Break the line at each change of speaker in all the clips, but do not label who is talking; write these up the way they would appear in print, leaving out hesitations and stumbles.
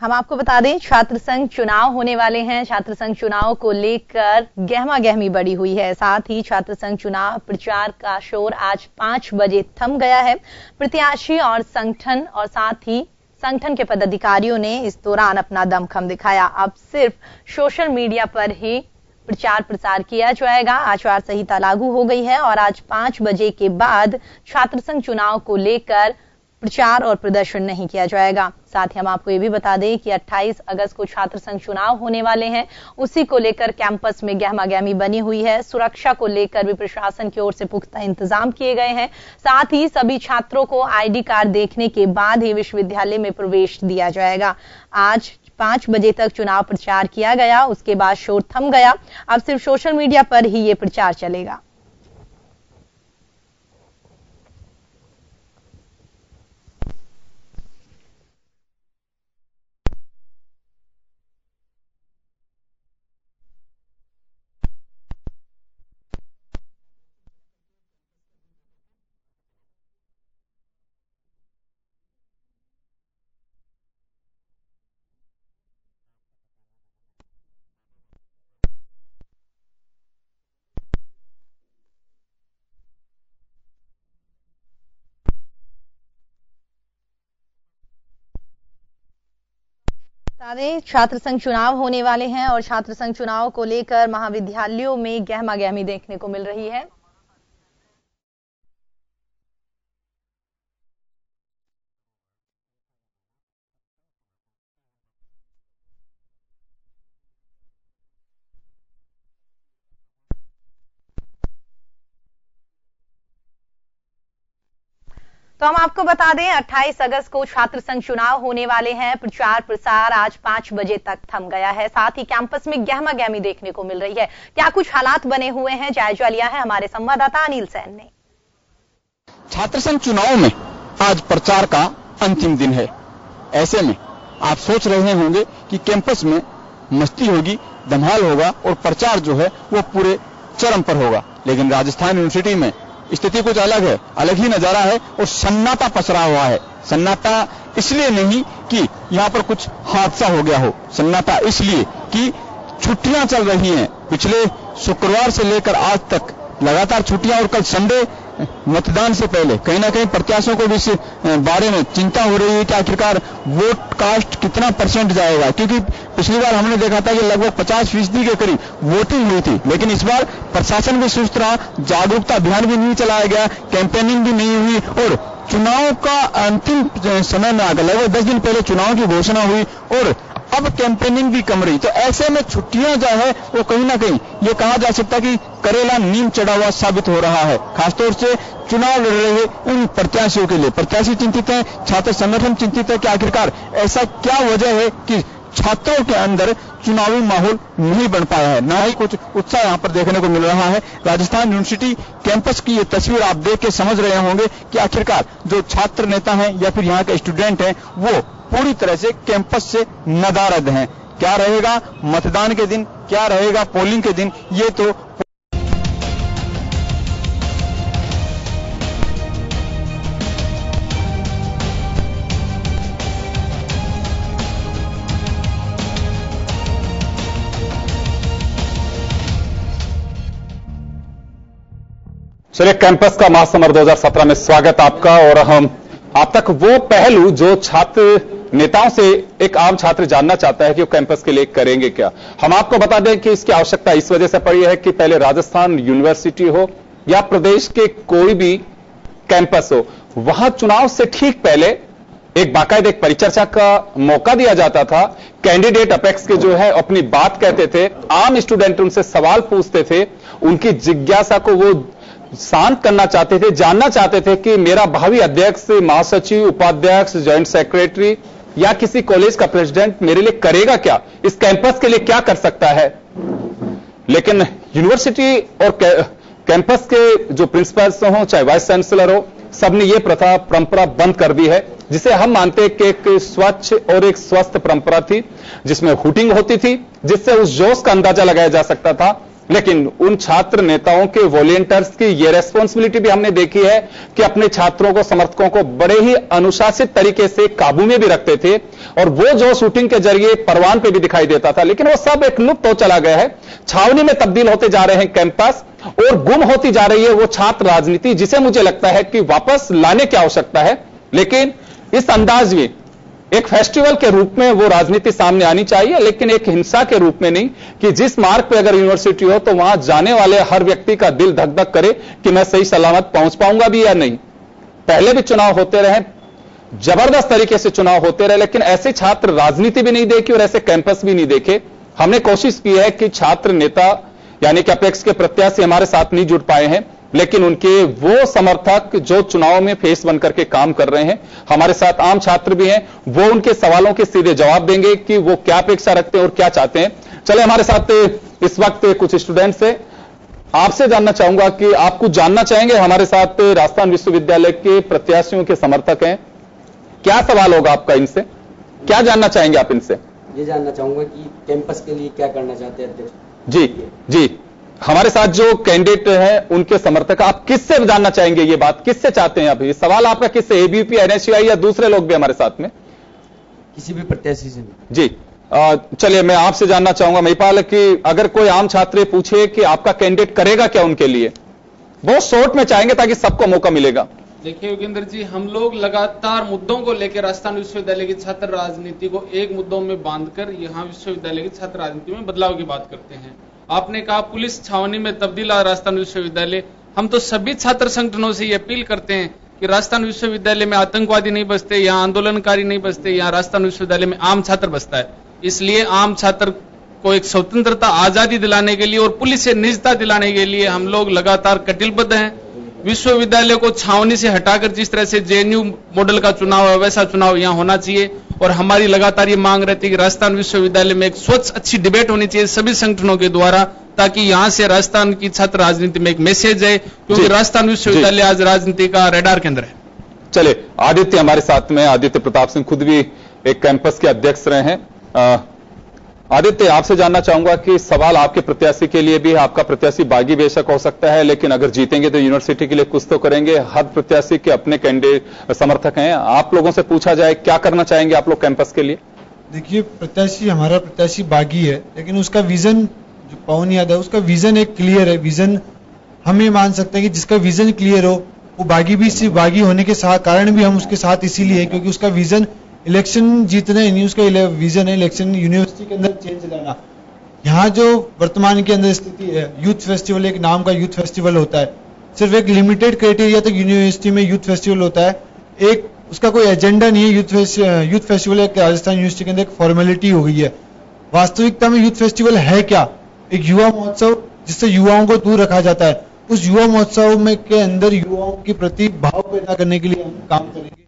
हम आपको बता दें छात्र संघ चुनाव होने वाले हैं। छात्र संघ चुनाव को लेकर गहमा गहमी बढ़ी हुई है। साथ ही छात्र संघ चुनाव प्रचार का शोर आज 5 बजे थम गया है। प्रत्याशी और संगठन के पदाधिकारियों ने इस दौरान अपना दमखम दिखाया। अब सिर्फ सोशल मीडिया पर ही प्रचार प्रसार किया जाएगा। आचार संहिता लागू हो गई है और आज 5 बजे के बाद छात्र संघ चुनाव को लेकर प्रचार और प्रदर्शन नहीं किया जाएगा। साथ ही हम आपको ये भी बता दें कि 28 अगस्त को छात्र संघ चुनाव होने वाले हैं। उसी को लेकर कैंपस में गहमागहमी बनी हुई है। सुरक्षा को लेकर भी प्रशासन की ओर से पुख्ता इंतजाम किए गए हैं। साथ ही सभी छात्रों को आईडी कार्ड देखने के बाद ही विश्वविद्यालय में प्रवेश दिया जाएगा। आज 5 बजे तक चुनाव प्रचार किया गया, उसके बाद शोर थम गया। अब सिर्फ सोशल मीडिया पर ही ये प्रचार चलेगा। छात्र संघ चुनाव होने वाले हैं और छात्र संघ चुनाव को लेकर महाविद्यालयों में गहमागहमी देखने को मिल रही है। तो हम आपको बता दें 28 अगस्त को छात्र संघ चुनाव होने वाले हैं। प्रचार प्रसार आज 5 बजे तक थम गया है। साथ ही कैंपस में गहमागहमी देखने को मिल रही है। क्या कुछ हालात बने हुए हैं, जायजा लिया है हमारे संवाददाता अनिल सैन ने।
छात्र संघ चुनाव में आज प्रचार का अंतिम दिन है। ऐसे में आप सोच रहे होंगे कि कैंपस में मस्ती होगी, धमाल होगा और प्रचार जो है वो पूरे चरम पर होगा, लेकिन राजस्थान यूनिवर्सिटी में स्थिति कुछ अलग है। अलग ही नजारा है और सन्नाटा पसरा हुआ है। सन्नाटा इसलिए नहीं कि यहाँ पर कुछ हादसा हो गया हो, सन्नाटा इसलिए कि छुट्टियां चल रही हैं। पिछले शुक्रवार से लेकर आज तक लगातार छुट्टियां और कल संडे मतदान से पहले कहीं ना कहीं प्रत्याशियों को भी इस बारे में चिंता हो रही है कि आखिरकार वोट कास्ट कितना परसेंट जाएगा, क्योंकि पिछली बार हमने देखा था कि लगभग 50% के करीब वोटिंग हुई थी, लेकिन इस बार प्रशासन भी सुस्त रहा, जागरूकता अभियान भी नहीं चलाया गया, कैंपेनिंग भी नहीं हुई और चुनाव का अंतिम समय में आकर लगभग 10 दिन पहले चुनाव की घोषणा हुई और अब कैंपेनिंग भी कम रही। तो ऐसे में छुट्टियां जो है वो कहीं ना कहीं ये कहा जा सकता है कि करेला नीम चढ़ा हुआ साबित हो रहा है, खासतौर से चुनाव लड़ रहे उन प्रत्याशियों के लिए। प्रत्याशी चिंतित हैं, छात्र संगठन चिंतित है कि आखिरकार ऐसा क्या वजह है कि छात्रों के अंदर चुनावी माहौल नहीं बन पाया है, ना ही कुछ उत्साह यहां पर देखने को मिल रहा है। राजस्थान यूनिवर्सिटी कैंपस की ये तस्वीर आप देख के समझ रहे होंगे कि आखिरकार जो छात्र नेता हैं या फिर यहाँ के स्टूडेंट हैं वो पूरी तरह से कैंपस से नदारद हैं। क्या रहेगा मतदान के दिन, क्या रहेगा पोलिंग के दिन, ये तो
चलिए, कैंपस का महासमर 2017 में स्वागत आपका। और हम आप तक वो पहलू जो छात्र नेताओं से एक आम छात्र जानना चाहता है कि वो कैंपस के लिए करेंगे क्या, हम आपको बता दें कि इसकी आवश्यकता इस वजह से पड़ी है कि पहले राजस्थान यूनिवर्सिटी हो या प्रदेश के कोई भी कैंपस हो, वहां चुनाव से ठीक पहले एक बाकायदा एक परिचर्चा का मौका दिया जाता था। कैंडिडेट अपेक्स के जो है अपनी बात कहते थे, आम स्टूडेंट उनसे सवाल पूछते थे, उनकी जिज्ञासा को वो शांत करना चाहते थे, जानना चाहते थे कि मेरा भावी अध्यक्ष, महासचिव, उपाध्यक्ष, जॉइंट सेक्रेटरी या किसी कॉलेज का प्रेसिडेंट मेरे लिए करेगा क्या, इस कैंपस के लिए क्या कर सकता है। लेकिन यूनिवर्सिटी और कैंपस के जो प्रिंसिपल्स हो, चाहे वाइस चांसलर हो, सबने ये प्रथा परंपरा बंद कर दी है, जिसे हम मानते हैं कि एक स्वच्छ और एक स्वस्थ परंपरा थी, जिसमें हुटिंग होती थी, जिससे उस जोश का अंदाजा लगाया जा सकता था लेकिन उन छात्र नेताओं के वॉलंटियर्स की यह रेस्पॉन्सिबिलिटी भी हमने देखी है कि अपने छात्रों को, समर्थकों को बड़े ही अनुशासित तरीके से काबू में भी रखते थे, और वो जो शूटिंग के जरिए परवान पे भी दिखाई देता था, लेकिन वो सब एक लुप्त हो चला गया है। छावनी में तब्दील होते जा रहे हैं कैंपस, और गुम होती जा रही है वो छात्र राजनीति, जिसे मुझे लगता है कि वापस लाने की आवश्यकता है। लेकिन इस अंदाज में एक फेस्टिवल के रूप में वो राजनीति सामने आनी चाहिए, लेकिन एक हिंसा के रूप में नहीं, कि जिस मार्ग पे अगर यूनिवर्सिटी हो तो वहां जाने वाले हर व्यक्ति का दिल धक धक करे कि मैं सही सलामत पहुंच पाऊंगा भी या नहीं। पहले भी चुनाव होते रहे, जबरदस्त तरीके से चुनाव होते रहे, लेकिन ऐसे छात्र राजनीति भी नहीं देखी और ऐसे कैंपस भी नहीं देखे। हमने कोशिश की है कि छात्र नेता यानी कि अपेक्स के प्रत्याशी हमारे साथ नहीं जुड़ पाए हैं, लेकिन उनके वो समर्थक जो चुनाव में फेस बनकर के काम कर रहे हैं, हमारे साथ आम छात्र भी हैं, वो उनके सवालों के सीधे जवाब देंगे कि वो क्या अपेक्षा रखते हैं और क्या चाहते हैं। चले, हमारे साथ इस वक्त कुछ स्टूडेंट्स हैं, आपसे जानना चाहूंगा कि आप कुछ जानना चाहेंगे। हमारे साथ राजस्थान विश्वविद्यालय के प्रत्याशियों के समर्थक हैं, क्या सवाल होगा आपका इनसे, क्या जानना चाहेंगे आप इनसे?
ये जानना चाहूंगा कि कैंपस के लिए क्या करना चाहते हैं अध्यक्ष
जी। हमारे साथ जो कैंडिडेट हैं उनके समर्थक, आप किससे जानना चाहेंगे ये बात, किससे चाहते हैं आप? ये सवाल आपका किससे, एबीवीपी, एनएसयूआई या दूसरे लोग भी हमारे साथ में?
किसी भी प्रत्याशी से।
जी, चलिए मैं आपसे जानना चाहूंगा महिपाल कि अगर कोई आम छात्र पूछे कि आपका कैंडिडेट करेगा क्या उनके लिए, बहुत शॉर्ट में चाहेंगे ताकि सबको मौका मिलेगा।
देखिए योगेंद्र जी, हम लोग लगातार मुद्दों को लेकर राजस्थान विश्वविद्यालय की छात्र राजनीति को एक मुद्दों में बांधकर यहां विश्वविद्यालय की छात्र राजनीति में बदलाव की बात करते हैं। आपने कहा पुलिस छावनी में तब्दील राजस्थान विश्वविद्यालय, हम तो सभी छात्र संगठनों से ये अपील करते हैं कि राजस्थान विश्वविद्यालय में आतंकवादी नहीं बसते, यहाँ आंदोलनकारी नहीं बसते, यहाँ राजस्थान विश्वविद्यालय में आम छात्र बसता है। इसलिए आम छात्र को एक स्वतंत्रता, आजादी दिलाने के लिए और पुलिस से निजता दिलाने के लिए हम लोग लगातार कटिबद्ध हैं। विश्वविद्यालय को छावनी से हटाकर जिस तरह से जेएनयू मॉडल का चुनाव है वैसा चुनाव यहाँ होना चाहिए, और हमारी लगातार ये मांग रहती है कि राजस्थान विश्वविद्यालय में एक स्वच्छ अच्छी डिबेट होनी चाहिए सभी संगठनों के द्वारा, ताकि यहां से राजस्थान की छात्र राजनीति में एक मैसेज है, क्योंकि राजस्थान विश्वविद्यालय आज राजनीति का रडार केंद्र है।
चले, आदित्य हमारे साथ में, आदित्य प्रताप सिंह खुद भी एक कैंपस के अध्यक्ष रहे हैं। आदित्य, आपसे जानना चाहूंगा कि सवाल आपके प्रत्याशी के लिए भी, आपका प्रत्याशी बागी बेशक हो सकता है, लेकिन अगर जीतेंगे तो यूनिवर्सिटी के लिए कुछ तो करेंगे। हर प्रत्याशी के अपने कैंडिडेट समर्थक हैं, आप लोगों से पूछा जाए क्या करना चाहेंगे आप लोग कैंपस के लिए?
देखिए, प्रत्याशी, हमारा प्रत्याशी बागी है, लेकिन उसका विजन, जो पवन यादव है, उसका विजन एक क्लियर है। विजन हम ये मान सकते हैं कि जिसका विजन क्लियर हो वो बागी भी, सिर्फ बागी होने के कारण भी हम उसके साथ इसीलिए है क्योंकि उसका विजन इलेक्शन जीतना ही नहीं, उसका विजन है इलेक्शन यूनिवर्सिटी के अंदर चेंज लाना। यहाँ जो वर्तमान के अंदर स्थिति है, यूथ फेस्टिवल, एक नाम का यूथ फेस्टिवल होता है, सिर्फ एक लिमिटेड क्राइटेरिया तक यूनिवर्सिटी में यूथ फेस्टिवल होता है, एक उसका कोई एजेंडा नहीं है। यूथ फेस्टिवल एक राजस्थान यूनिवर्सिटी के अंदर एक फॉर्मेलिटी हो गई है। वास्तविकता में यूथ फेस्टिवल है क्या? एक युवा महोत्सव जिससे युवाओं को दूर रखा जाता है। उस युवा महोत्सव में के अंदर युवाओं के प्रति भाव पैदा करने के लिए हम काम करेंगे।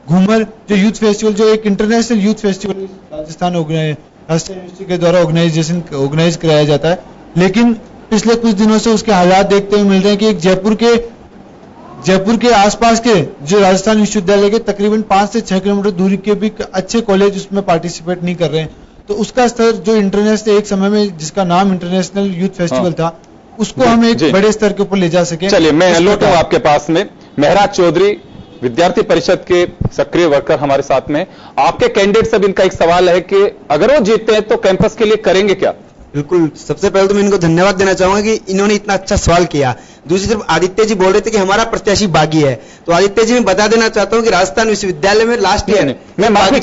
घूमर जो यूथ फेस्टिवल, जो एक international youth festival Rajasthan university के द्वारा ऑर्गेनाइज कराया जाता है, लेकिन पिछले कुछ दिनों से उसके हालात देखते हुए मिल रहे हैं कि एक जयपुर के आसपास के जो राजस्थान विश्वविद्यालय के तकरीबन 5 से 6 किलोमीटर दूरी के भी अच्छे कॉलेज उसमें पार्टिसिपेट नहीं कर रहे हैं। तो उसका स्तर जो इंटरनेशनल, एक समय में जिसका नाम इंटरनेशनल यूथ फेस्टिवल था, उसको हम एक बड़े स्तर के ऊपर ले जा सके।
चलिए, मैं लौटूं आपके पास में। महराज चौधरी, विद्यार्थी परिषद के सक्रिय वर्कर हमारे साथ में, आपके कैंडिडेट सब, इनका एक सवाल है कि अगर वो जीतते हैं तो कैंपस के लिए करेंगे क्या?
बिल्कुल, सबसे पहले तो मैं इनको धन्यवाद देना चाहूंगा कि इन्होंने इतना अच्छा सवाल किया। दूसरी तरफ आदित्य जी बोल रहे थे कि हमारा प्रत्याशी बागी है, तो आदित्य जी मैं बता देना चाहता हूं कि राजस्थान विश्वविद्यालय में लास्ट ईयर
मैं माफी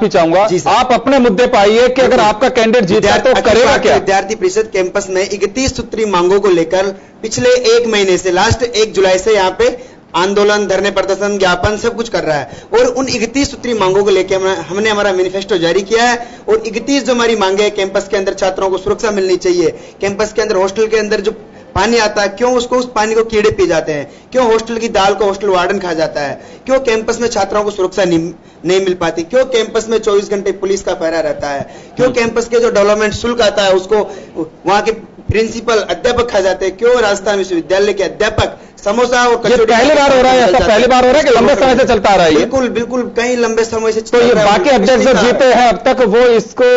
चाहूंगा आप अपने मुद्दे पर आइए कि अगर आपका कैंडिडेट जीता है तो करेगा क्या?
विद्यार्थी परिषद कैंपस में 31 सूत्री मांगों को लेकर पिछले 1 महीने से, लास्ट 1 जुलाई से यहाँ पे आंदोलन, धरने, प्रदर्शन, ज्ञापन सब कुछ कर रहा है, और उन 31 सूत्री मांगों को लेकर हमने हमारा मैनिफेस्टो जारी किया है। और 31 जो हमारी मांगे हैं, कैंपस के अंदर छात्रों को सुरक्षा मिलनी चाहिए, कैंपस के अंदर हॉस्टल के अंदर जो पानी आता है, क्यों उस पानी को कीड़े पी जाते हैं, क्यों हॉस्टल की दाल को हॉस्टल वार्डन खा जाता है, क्यों कैंपस में छात्रों को सुरक्षा नहीं मिल पाती, क्यों कैंपस में 24 घंटे पुलिस का पहरा रहता है, क्यों कैंपस के जो डेवलपमेंट शुल्क आता है उसको वहां के प्रिंसिपल, अध्यापक खा जाते हैं, क्यों राजस्थान विश्वविद्यालय के अध्यापक समोसा और
कचौड़ी पहली बार हो रहा है? ऐसा पहली बार हो रहा है कि लंबे समय से चलता आ रहा है?
बिल्कुल, कई लंबे समय से।
तो ये बाकी अध्यक्ष जो जीते हैं अब तक, वो इसको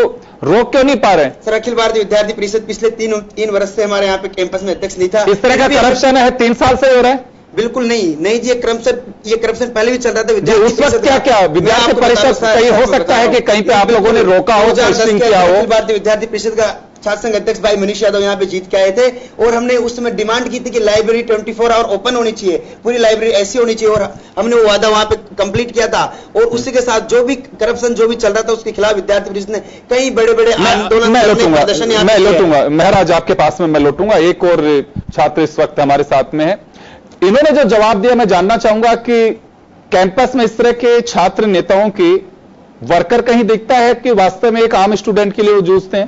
रोक क्यों नहीं पा रहे हैं?
सर, अखिल भारतीय विद्यार्थी परिषद पिछले तीन वर्ष से हमारे यहाँ पे कैंपस में अध्यक्ष नहीं था।
इस तरह का करप्शन है 3 साल से हो रहा है?
बिल्कुल नहीं जी, ये करप्शन पहले भी चल रहा था।
विद्यार्थी उस वक्त क्या विद्यार्थी परिषद कहीं हो सकता है कि कहीं पे आप लोगों ने रोका हो, टेस्टिंग किया हो?
अखिल भारतीय विद्यार्थी परिषद का छात्र संघ अध्यक्ष भाई मनीष यादव यहाँ पे जीत के आए थे और हमने उस समय डिमांड की थी कि लाइब्रेरी 24 आवर ओपन होनी चाहिए, पूरी लाइब्रेरी ऐसी होनी चाहिए, और हमने वो वादा वहां पे कंप्लीट किया था। और उसी के साथ जो भी करप्शन जो भी चल रहा था उसके खिलाफ विद्यार्थी परिषद ने कई बड़े बड़े आंदोलन प्रदर्शन
मैं लौटूंगा महराज आपके पास में, मैं लौटूंगा। एक और छात्र इस वक्त हमारे साथ में है, इन्होंने जो जवाब दिया मैं जानना चाहूंगा कि कैंपस में इस तरह के छात्र नेताओं की वर्कर कहीं दिखता है कि वास्तव में एक आम स्टूडेंट के लिए वो जूझते हैं?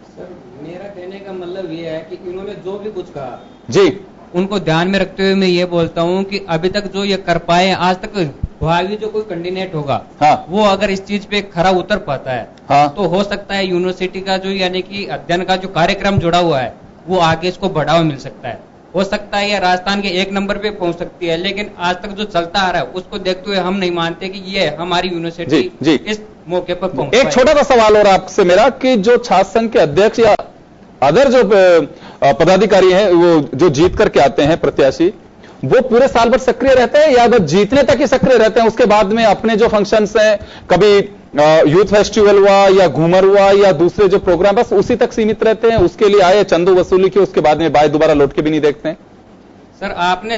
सर, मेरा कहने का मतलब ये है कि इन्होंने जो भी कुछ कहा
जी,
उनको ध्यान में रखते हुए मैं ये बोलता हूँ कि अभी तक जो ये कर पाए, आज तक भावी जो कोई कैंडिडेट होगा,
हाँ,
वो अगर इस चीज पे खरा उतर पाता है,
हाँ,
तो हो सकता है यूनिवर्सिटी का जो यानी कि अध्ययन का जो कार्यक्रम जुड़ा हुआ है वो आगे इसको बढ़ावा मिल सकता है। हो सकता है ये राजस्थान के 1 नंबर पे पहुंच सकती है, लेकिन आज तक जो चलता आ रहा है उसको देखते हुए हम नहीं मानते कि ये हमारी यूनिवर्सिटी इस मौके पर पहुंच।
एक छोटा सा सवाल और आपसे मेरा कि जो छात्र संघ के अध्यक्ष या अदर जो पदाधिकारी हैं वो जो जीत करके आते हैं प्रत्याशी, वो पूरे साल भर सक्रिय रहते हैं या बस जीतने तक ही सक्रिय रहते हैं? उसके बाद में अपने जो फंक्शंस हैं, कभी यूथ फेस्टिवल हुआ या घूमर हुआ या दूसरे जो प्रोग्राम, बस उसी तक सीमित रहते हैं? उसके लिए आए, चंदू वसूली की, उसके बाद में बाय दोबारा लौट के भी नहीं देखते हैं?
सर, आपने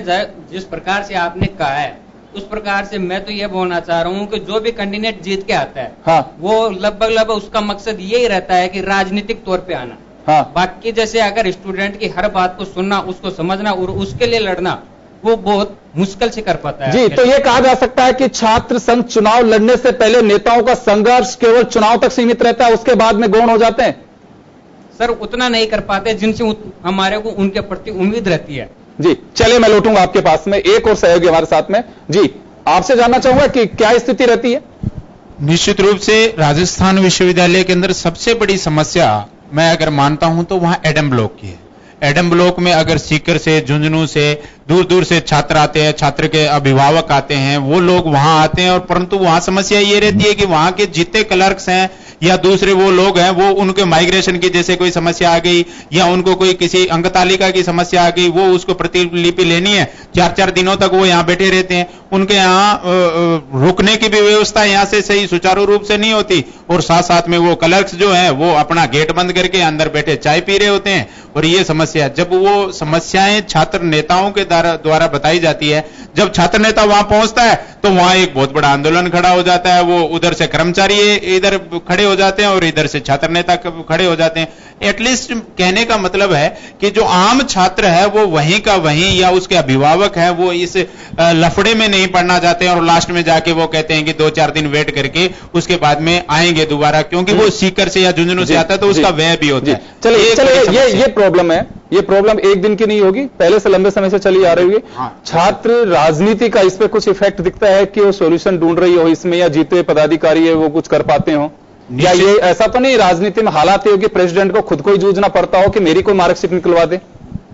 जिस प्रकार से आपने कहा है उस प्रकार से मैं तो ये बोलना चाह रहा हूँ कि जो भी कैंडिडेट जीत के आता है,
हाँ,
वो लगभग उसका मकसद यही रहता है कि राजनीतिक तौर पे आना।
हाँ,
बाकी जैसे अगर स्टूडेंट की हर बात को सुनना, उसको समझना और उसके लिए लड़ना, वो बहुत मुश्किल से कर पाता है
जी। तो ये कहा जा सकता है कि छात्र संघ चुनाव लड़ने से पहले नेताओं का संघर्ष केवल चुनाव तक सीमित रहता है, उसके बाद में गौण हो जाते हैं?
सर, उतना नहीं कर पाते जिनसे हमारे को उनके प्रति उम्मीद रहती है।
जी, चलिए मैं लौटूंगा आपके पास में। एक और सहयोगी हमारे साथ में जी, आपसे जानना चाहूंगा कि क्या स्थिति रहती है?
निश्चित रूप से राजस्थान विश्वविद्यालय के अंदर सबसे बड़ी समस्या मैं अगर मानता हूं तो वहां एडम ब्लॉक की है। एडम ब्लॉक में अगर सीकर से, झुंझुनू से, दूर दूर से छात्र आते हैं, छात्र के अभिभावक आते हैं, वो लोग वहां आते हैं, और परंतु वहां समस्या ये रहती है कि वहां के जितने क्लर्क्स हैं या दूसरे वो लोग हैं, वो उनके माइग्रेशन की जैसे कोई समस्या आ गई या उनको कोई किसी अंक तालिका की समस्या आ गई, वो उसको प्रतिलिपि लेनी है, 4-4 दिनों तक वो यहाँ बैठे रहते हैं। उनके यहाँ रुकने की भी व्यवस्था यहाँ से सही सुचारू रूप से नहीं होती, और साथ साथ में वो क्लर्क्स जो है वो अपना गेट बंद करके अंदर बैठे चाय पी रहे होते हैं। और ये समस्या, जब वो समस्याएं छात्र नेताओं के द्वारा बताई जाती है, जब छात्र नेता वहां पहुंचता है तो वहां एक बहुत बड़ा आंदोलन खड़ा हो जाता है। वो उधर से कर्मचारी इधर खड़े हो जाते हैं और इधर से छात्र नेता खड़े हो जाते हैं। एटलीस्ट कहने का मतलब है कि जो आम छात्र है वो वहीं का वहीं, या उसके अभिभावक है वो इस लफड़े में नहीं पड़ना चाहते हैं, और लास्ट में जाके वो कहते हैं कि 2-4 दिन वेट करके उसके बाद में आएंगे दोबारा, क्योंकि वो सीकर से या झुंझुनू से आता है तो उसका व्यय भी होता है।
चलिए ये प्रॉब्लम है, ये प्रॉब्लम एक दिन की नहीं होगी, पहले से लंबे समय से चली आ रही होगी। छात्र राजनीति का इस पे कुछ इफेक्ट दिखता है कि वो सॉल्यूशन ढूंढ रही हो इसमें, या जीते पदाधिकारी है वो कुछ कर पाते हो, या ये ऐसा तो नहीं राजनीति में हालात ये हो कि प्रेसिडेंट को खुद को ही जूझना पड़ता हो कि मेरी कोई मार्कशीट निकलवा दे?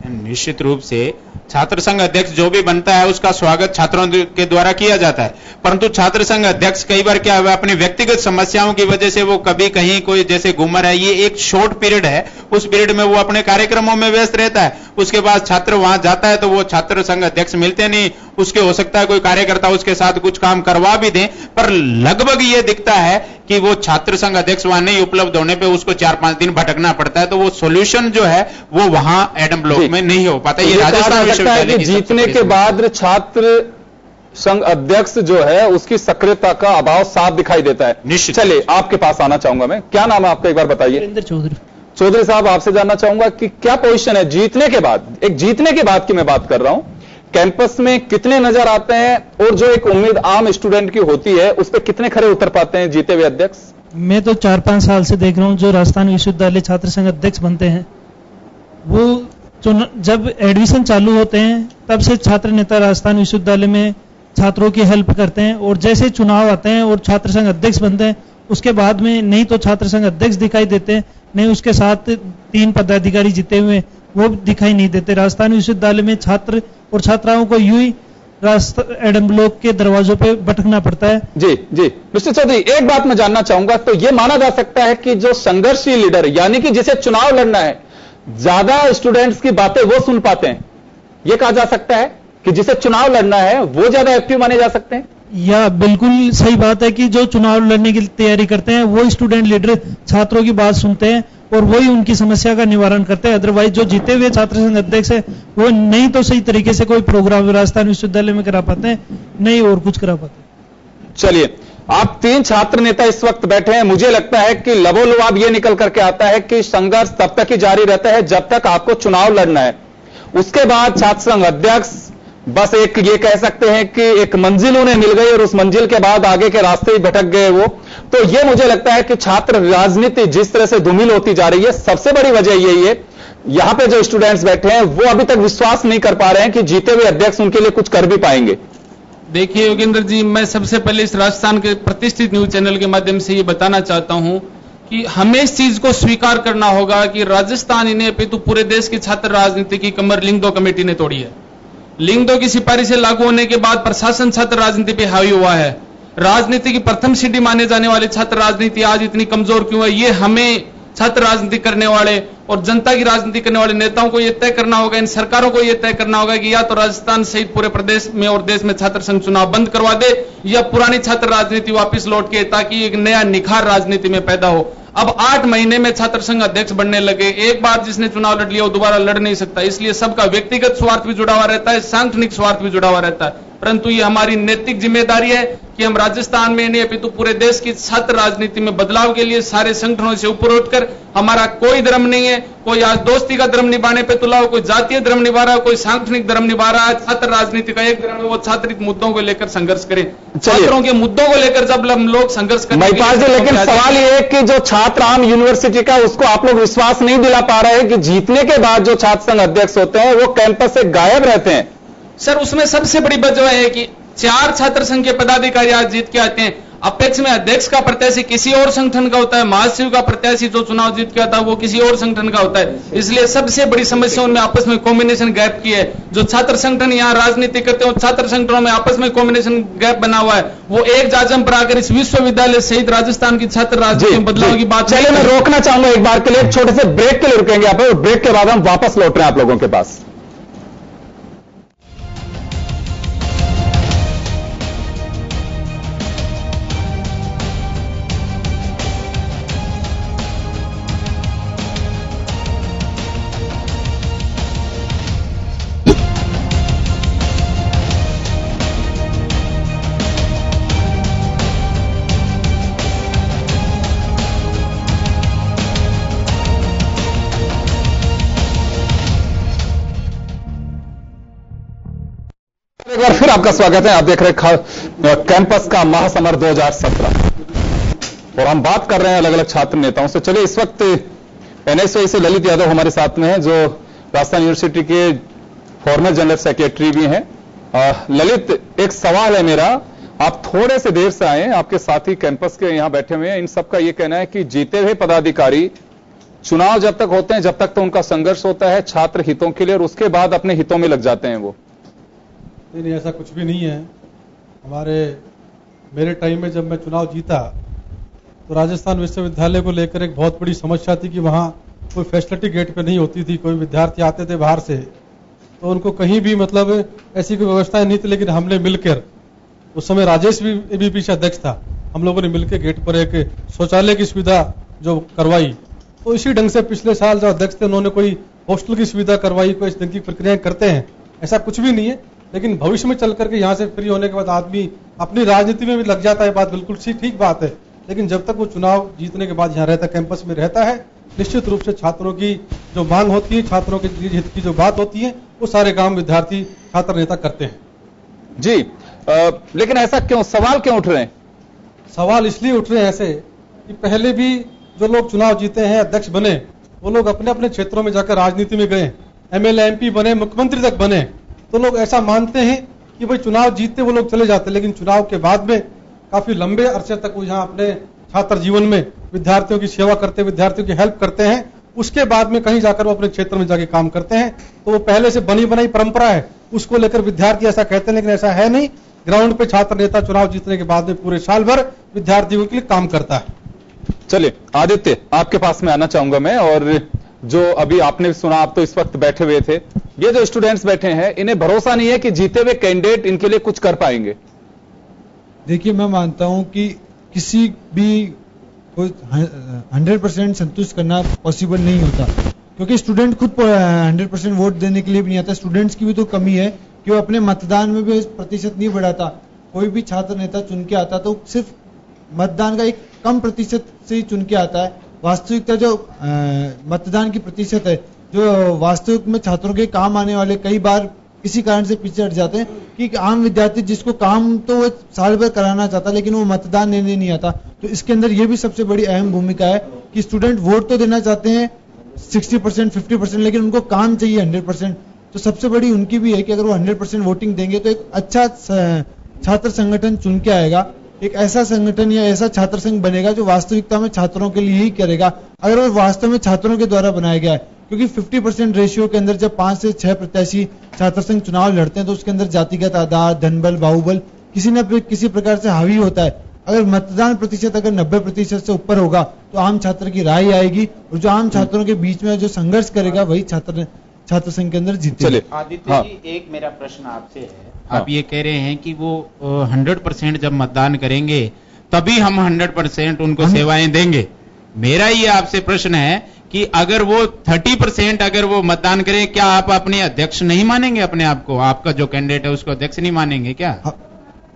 निश्चित रूप से छात्र संघ अध्यक्ष जो भी बनता है उसका स्वागत छात्रों के द्वारा किया जाता है, परंतु छात्र संघ अध्यक्ष कई बार क्या हुआ, अपनी व्यक्तिगत समस्याओं की वजह से वो कभी कहीं कोई जैसे घूमर है, ये एक शॉर्ट पीरियड है, उस पीरियड में वो अपने कार्यक्रमों में व्यस्त रहता है। उसके बाद छात्र वहां जाता है तो वो छात्र संघ अध्यक्ष मिलते नहीं, उसके हो सकता है कोई कार्यकर्ता उसके साथ कुछ काम करवा भी दें, पर लगभग ये दिखता है कि वो छात्र संघ अध्यक्ष वहां नहीं उपलब्ध होने पे उसको 4-5 दिन भटकना पड़ता है, तो वो सॉल्यूशन जो है वो वहां एडम ब्लॉक में नहीं हो पाता। ये राजस्थान विश्वविद्यालय की
जीतने के बाद छात्र संघ अध्यक्ष जो है उसकी सक्रियता का अभाव साफ दिखाई देता है।
निश्चित।
चलिए आपके पास आना चाहूंगा मैं, क्या नाम है आपका एक बार बताइए? चौधरी साहब, आपसे जानना चाहूंगा कि क्या पोजीशन है जीतने के बाद, एक जीतने के बाद की मैं बात कर रहा हूं, कैंपस में कितने नजर आते हैं, और जो एक उम्मीद आम स्टूडेंट की होती है उस पर कितने खरे उतर पाते हैं जीते हुए अध्यक्ष?
मैं तो 4-5 साल से देख रहा हूं, जो राजस्थान विश्वविद्यालय छात्र संघ अध्यक्ष बनते हैं वो जब एडमिशन चालू होते हैं तब से छात्र नेता राजस्थान विश्वविद्यालय में छात्रों की हेल्प करते हैं, और जैसे चुनाव आते हैं और छात्र संघ अध्यक्ष बनते हैं उसके बाद में नहीं तो छात्र संघ अध्यक्ष दिखाई देते हैं, नहीं उसके साथ 3 पदाधिकारी जीते हुए वो दिखाई नहीं देते। राजस्थान विश्वविद्यालय में छात्र और छात्राओं को यूं ही एडम ब्लॉक के दरवाजों पे भटकना पड़ता है।
जी जी मिस्टर चौधरी, एक बात मैं जानना चाहूंगा, तो यह माना जा सकता है कि जो संघर्षशील लीडर यानी कि जिसे चुनाव लड़ना है, ज्यादा स्टूडेंट्स की बातें वो सुन पाते हैं, यह कहा जा सकता है कि जिसे चुनाव लड़ना है वो ज्यादा एक्टिव माने जा सकते हैं?
या बिल्कुल सही बात है कि जो चुनाव लड़ने की तैयारी करते हैं वो स्टूडेंट लीडर छात्रों की बात सुनते हैं और वही उनकी समस्या का निवारण करते हैं। अदरवाइज जो जीते हुए छात्र संघ अध्यक्ष है वो नहीं तो सही तरीके से कोई प्रोग्राम राजस्थान विश्वविद्यालय में करा पाते हैं, नहीं और कुछ करा पाते।
चलिए, आप 3 छात्र नेता इस वक्त बैठे हैं, मुझे लगता है कि लबोलुआब ये निकल करके आता है कि संघर्ष तब तक ही जारी रहता है जब तक आपको चुनाव लड़ना है। उसके बाद छात्र संघ अध्यक्ष बस एक ये कह सकते हैं कि एक मंजिल उन्हें मिल गई और उस मंजिल के बाद आगे के रास्ते ही भटक गए वो। तो ये मुझे लगता है कि छात्र राजनीति जिस तरह से धूमिल होती जा रही है, सबसे बड़ी वजह यही है, यहां पे जो स्टूडेंट्स बैठे हैं वो अभी तक विश्वास नहीं कर पा रहे हैं कि जीते हुए अध्यक्ष उनके लिए कुछ कर भी पाएंगे।
देखिए योगेंद्र जी, मैं सबसे पहले इस राजस्थान के प्रतिष्ठित न्यूज चैनल के माध्यम से ये बताना चाहता हूं कि हमें इस चीज को स्वीकार करना होगा कि राजस्थान ही नहीं अपितु पूरे देश की छात्र राजनीति की कमर लिंग 2 कमेटी ने तोड़ी है। लिंग 2 की सिफारिशें लागू होने के बाद प्रशासन छात्र राजनीति पे हावी हुआ है। राजनीति की प्रथम सीढ़ी माने जाने वाली छात्र राजनीति आज इतनी कमजोर क्यों है, ये हमें छात्र राजनीति करने वाले और जनता की राजनीति करने वाले नेताओं को यह तय करना होगा, इन सरकारों को यह तय करना होगा कि या तो राजस्थान सहित पूरे प्रदेश में और देश में छात्र संघ चुनाव बंद करवा दे या पुरानी छात्र राजनीति वापस लौट के ताकि एक नया निखार राजनीति में पैदा हो। अब 8 महीने में छात्र संघ अध्यक्ष बनने लगे, एक बार जिसने चुनाव लड़ लिया वो दोबारा लड़ नहीं सकता, इसलिए सबका व्यक्तिगत स्वार्थ भी जुड़ा हुआ रहता है, सांगठनिक स्वार्थ भी जुड़ा हुआ रहता है। परंतु ये हमारी नैतिक जिम्मेदारी है कि हम राजस्थान में नहीं अपितु पूरे देश की छात्र राजनीति में बदलाव के लिए सारे संगठनों से ऊपर उठकर, हमारा कोई धर्म नहीं है, कोई आज दोस्ती का धर्म निभाने पे तुला हो, कोई जातीय धर्म निभा रहा है, कोई सांगठनिक धर्म निभा रहा है, छात्र राजनीति का एक धर्म है, वो छात्रित मुद्दों को लेकर संघर्ष करें। छात्रों के मुद्दों को लेकर जब हम लोग संघर्ष करें,
लेकिन सवाल ये है कि जो छात्र आम यूनिवर्सिटी का उसको आप लोग विश्वास नहीं दिला पा रहे हैं कि जीतने के बाद जो छात्र संघ अध्यक्ष होते हैं वो कैंपस से गायब रहते हैं।
सर, उसमें सबसे बड़ी वजह है कि 4 छात्र संघ के पदाधिकारी आज जीत के आते हैं। अपेक्ष में अध्यक्ष का प्रत्याशी किसी और संगठन का होता है, महासचिव का प्रत्याशी जो चुनाव जीत के आता है वो किसी और संगठन का होता है। इसलिए सबसे बड़ी समस्या उनमें आपस में कॉम्बिनेशन गैप की है। जो छात्र संगठन यहाँ राजनीति करते हैं, छात्र संगठनों में आपस में कॉम्बिनेशन गैप बना हुआ है, वो एक जाजम पर आकर इस विश्वविद्यालय सहित राजस्थान की छात्र राजनीति में बदलाव की बात।
चलिए, मैं रोकना चाहूंगा एक बार के लिए, एक छोटे से ब्रेक के लिए रुकेंगे आप, और ब्रेक के बाद हम वापस लौट रहे हैं आप लोगों के पास। एक बार फिर आपका स्वागत है। आप देख रहे हैं कैंपस का महासमर 2017 और हम बात कर रहे हैं अलग अलग छात्र नेताओं से। चलिए, इस वक्त एनएसवाई से ललित यादव हमारे साथ में हैं, जो राजस्थान यूनिवर्सिटी के फॉर्मर जनरल सेक्रेटरी भी हैं। ललित, एक सवाल है मेरा, आप थोड़े से देर से आए, आपके साथी कैंपस के यहां बैठे हुए हैं, इन सबका यह कहना है कि जीते हुए पदाधिकारी चुनाव जब तक होते हैं जब तक तो उनका संघर्ष होता है छात्र हितों के लिए और उसके बाद अपने हितों में लग जाते हैं वो।
नहीं, ऐसा कुछ भी नहीं है। मेरे टाइम में जब मैं चुनाव जीता तो राजस्थान विश्वविद्यालय को लेकर एक बहुत बड़ी समस्या थी कि वहाँ कोई फैसिलिटी गेट पे नहीं होती थी। कोई विद्यार्थी आते थे बाहर से तो उनको कहीं भी मतलब ऐसी कोई व्यवस्थाएं नहीं थी, लेकिन हमने मिलकर, उस समय राजेश भी एबीपी से अध्यक्ष था, हम लोगों ने मिलकर गेट पर एक शौचालय की सुविधा जो करवाई। तो इसी ढंग से पिछले साल जो अध्यक्ष थे उन्होंने कोई हॉस्टल की सुविधा करवाई। कोई इस ढंग की प्रक्रियाएं करते हैं, ऐसा कुछ भी नहीं है। लेकिन भविष्य में चल करके यहाँ से फ्री होने के बाद आदमी अपनी राजनीति में भी लग जाता है, बात बिल्कुल ठीक बात है। लेकिन जब तक वो चुनाव जीतने के बाद यहाँ रहता है, कैंपस में रहता है, निश्चित रूप से छात्रों की जो मांग होती है, छात्रों के हित की जो बात होती है, वो सारे काम विद्यार्थी छात्र नेता करते हैं।
जी, लेकिन ऐसा क्यों, सवाल क्यों उठ रहे हैं?
सवाल इसलिए उठ रहे हैं ऐसे कि पहले भी जो लोग चुनाव जीते हैं, अध्यक्ष बने, वो लोग अपने अपने क्षेत्रों में जाकर राजनीति में गए, एमएलए एमपी बने, मुख्यमंत्री तक बने। तो लोग ऐसा मानते हैं कि भाई चुनाव जीतते वो लोग चले जाते, लेकिन चुनाव के बाद में काफी लंबे अरसे तक वो यहाँ अपने छात्र जीवन में विद्यार्थियों की सेवा करते, विद्यार्थियों की हेल्प करते हैं। उसके बाद में कहीं जाकर वो अपने क्षेत्र में जाके काम करते हैं। तो वो पहले से बनी बनाई परंपरा है, उसको लेकर विद्यार्थी ऐसा कहते हैं, लेकिन ऐसा है नहीं। ग्राउंड पे छात्र नेता चुनाव जीतने के बाद में पूरे साल भर विद्यार्थियों के लिए काम करता है।
चलिए आदित्य, आपके पास में आना चाहूंगा मैं। और जो अभी आपने सुना, आप तो इस वक्त बैठे हुए थे, ये जो स्टूडेंट्स बैठे हैं, इन्हें भरोसा नहीं है कि जीते हुए कैंडिडेट इनके लिए कुछ कर पाएंगे।
देखिए, मैं मानता हूं कि किसी भी को 100% संतुष्ट करना पॉसिबल नहीं होता, क्योंकि स्टूडेंट खुद 100% वोट देने के लिए भी नहीं आता। स्टूडेंट्स की भी तो कमी है कि वो अपने मतदान में भी प्रतिशत नहीं बढ़ाता। कोई भी छात्र नेता चुन के आता तो सिर्फ मतदान का एक कम प्रतिशत से ही चुन के आता है। वास्तविकता जो मतदान की प्रतिशत है, जो वास्तविक में छात्रों के काम आने वाले, कई बार इसी कारण से पीछे हट जाते हैं कि आम विद्यार्थी जिसको काम तो वो साल भर कराना चाहता लेकिन वो मतदान देने नहीं आता। तो इसके अंदर ये भी सबसे बड़ी अहम भूमिका है कि स्टूडेंट वोट तो देना चाहते हैं 60%, 50%, लेकिन उनको काम चाहिए 100%। तो सबसे बड़ी उनकी भी है कि अगर वो 100% वोटिंग देंगे तो एक अच्छा छात्र संगठन चुन के आएगा, एक ऐसा संगठन या ऐसा छात्र संघ बनेगा जो वास्तविकता में छात्रों के लिए ही करेगा। अगर वो वास्तव में छात्रों के द्वारा बनाया गया है, क्योंकि 50% रेशियो के अंदर जब 5 से 6 प्रत्याशी छात्र संघ चुनाव लड़ते हैं तो उसके अंदर जातिगत आधार, धनबल, बाहुबल किसी न किसी प्रकार से हावी होता है। अगर मतदान प्रतिशत अगर 90% से ऊपर होगा तो आम छात्र की राय आएगी, और जो आम छात्रों के बीच में जो संघर्ष करेगा वही छात्र संघ के अंदर जीते।
आदित्य जी, एक मेरा प्रश्न आपसे है। आप ये कह रहे हैं कि वो 100% जब मतदान करेंगे तभी हम 100% उनको सेवाएं देंगे। मेरा ये आपसे प्रश्न है कि अगर वो 30% अगर वो मतदान करें, क्या आप अपने अध्यक्ष नहीं मानेंगे अपने आप को? आपका जो कैंडिडेट है उसको अध्यक्ष नहीं मानेंगे क्या?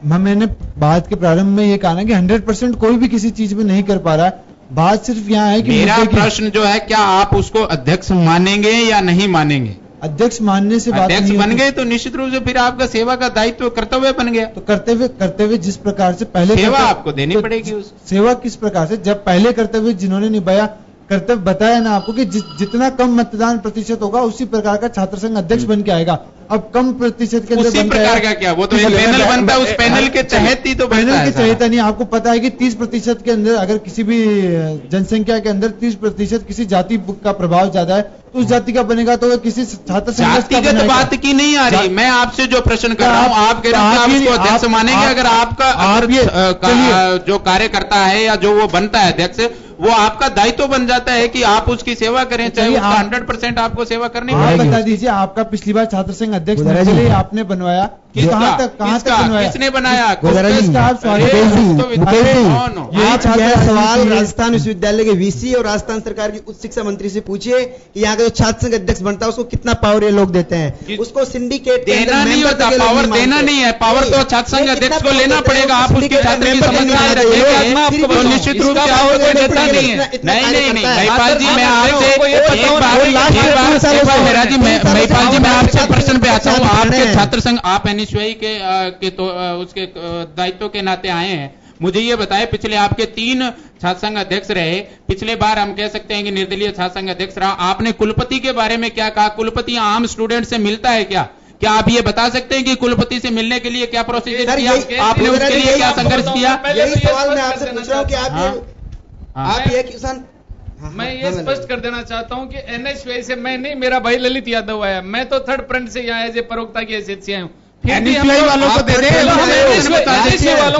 मैंने बात के प्रारंभ में ये कहा ना कि 100% कोई भी किसी चीज में नहीं कर पा रहा है। बात सिर्फ यहाँ है कि
मेरा प्रश्न जो है, क्या आप उसको अध्यक्ष मानेंगे या नहीं मानेंगे?
अध्यक्ष मानने से बात
अध्यक्ष बन गए तो निश्चित रूप से फिर आपका सेवा का दायित्व कर्तव्य बन गया।
तो कर्तव्य जिस प्रकार से पहले
सेवा आपको देनी पड़ेगी। उस
सेवा किस प्रकार से, जब पहले कर्तव्य जिन्होंने निभाया, कर्तव्य बताया ना आपको कि जितना कम मतदान प्रतिशत होगा उसी प्रकार का छात्र संघ अध्यक्ष बन के आएगा। अब कम प्रतिशत के अंदर
उसी प्रकार का क्या, वो तो पैनल बनता है, उस पैनल के तहत ही तो
पैनल के तहत नहीं। आपको पता है कि 30% के अंदर अगर किसी भी जनसंख्या के अंदर 30% किसी जाति का प्रभाव ज्यादा है तो उस जाति का बनेगा, तो वो किसी छात्र संघ
जातिगत बात की नहीं आ रही। मैं आपसे जो प्रश्न कर रहा हूँ, आप कह रहे हैं आप उसको अध्यक्ष मानेंगे। अगर आपका जो कार्यकर्ता है या जो वो बनता है अध्यक्ष, वो आपका दायित्व बन जाता है कि आप उसकी सेवा करें, चाहे उसका 100% आपको सेवा करनी पड़ेगी।
बता दीजिए, आपका पिछली बार छात्र संघ अध्यक्ष बनने के लिए आपने बनवाया, कहाँ तक बनवाया,
किसने बनाया?
सवाल राजस्थान विश्वविद्यालय के वीसी और राजस्थान सरकार की उच्च शिक्षा मंत्री से पूछिए कि यहाँ का जो छात्र संघ अध्यक्ष बनता है उसको कितना पावर ये लोग देते हैं। उसको सिंडिकेट
देना नहीं होता, पावर देना नहीं है, पावर तो छात्र संघ अध्यक्ष को लेना पड़ेगा। आप उसके छात्र की समस्या रखेंगे तो निश्चित रूप से आपको देता नहीं है। नहीं, महिपाल जी, मैं आपसे महिपाल जी, मैं आपसे प्रश्न पे आता हूँ। आपके छात्र संघ, आप एनएसयूआई के तो उसके दायित्व के नाते आए हैं, मुझे ये बताएं, पिछले आपके 3 छात्र संघ अध्यक्ष रहे, पिछले बार हम कह सकते हैं कि निर्दलीय छात्र संघ अध्यक्ष रहा। आपने कुलपति के बारे में क्या कहा? कुलपति आम स्टूडेंट से मिलता है क्या? क्या आप ये बता सकते हैं कि कुलपति से मिलने के लिए क्या प्रोसीजर किया आपने, उसके लिए क्या संघर्ष किया?
यही सवाल मैं आपसे पूछ रहा हूँ कि आप ये किसान
मैं ये स्पष्ट कर देना चाहता हूं कि एनएसयूआई से मैं नहीं, मेरा भाई ललित यादव आया, मैं तो थर्ड फ्रंट से यहाँ एज ए प्रवक्ता की हैसियत से आया हूँ।
एनएसयूआई वालों को दे दे,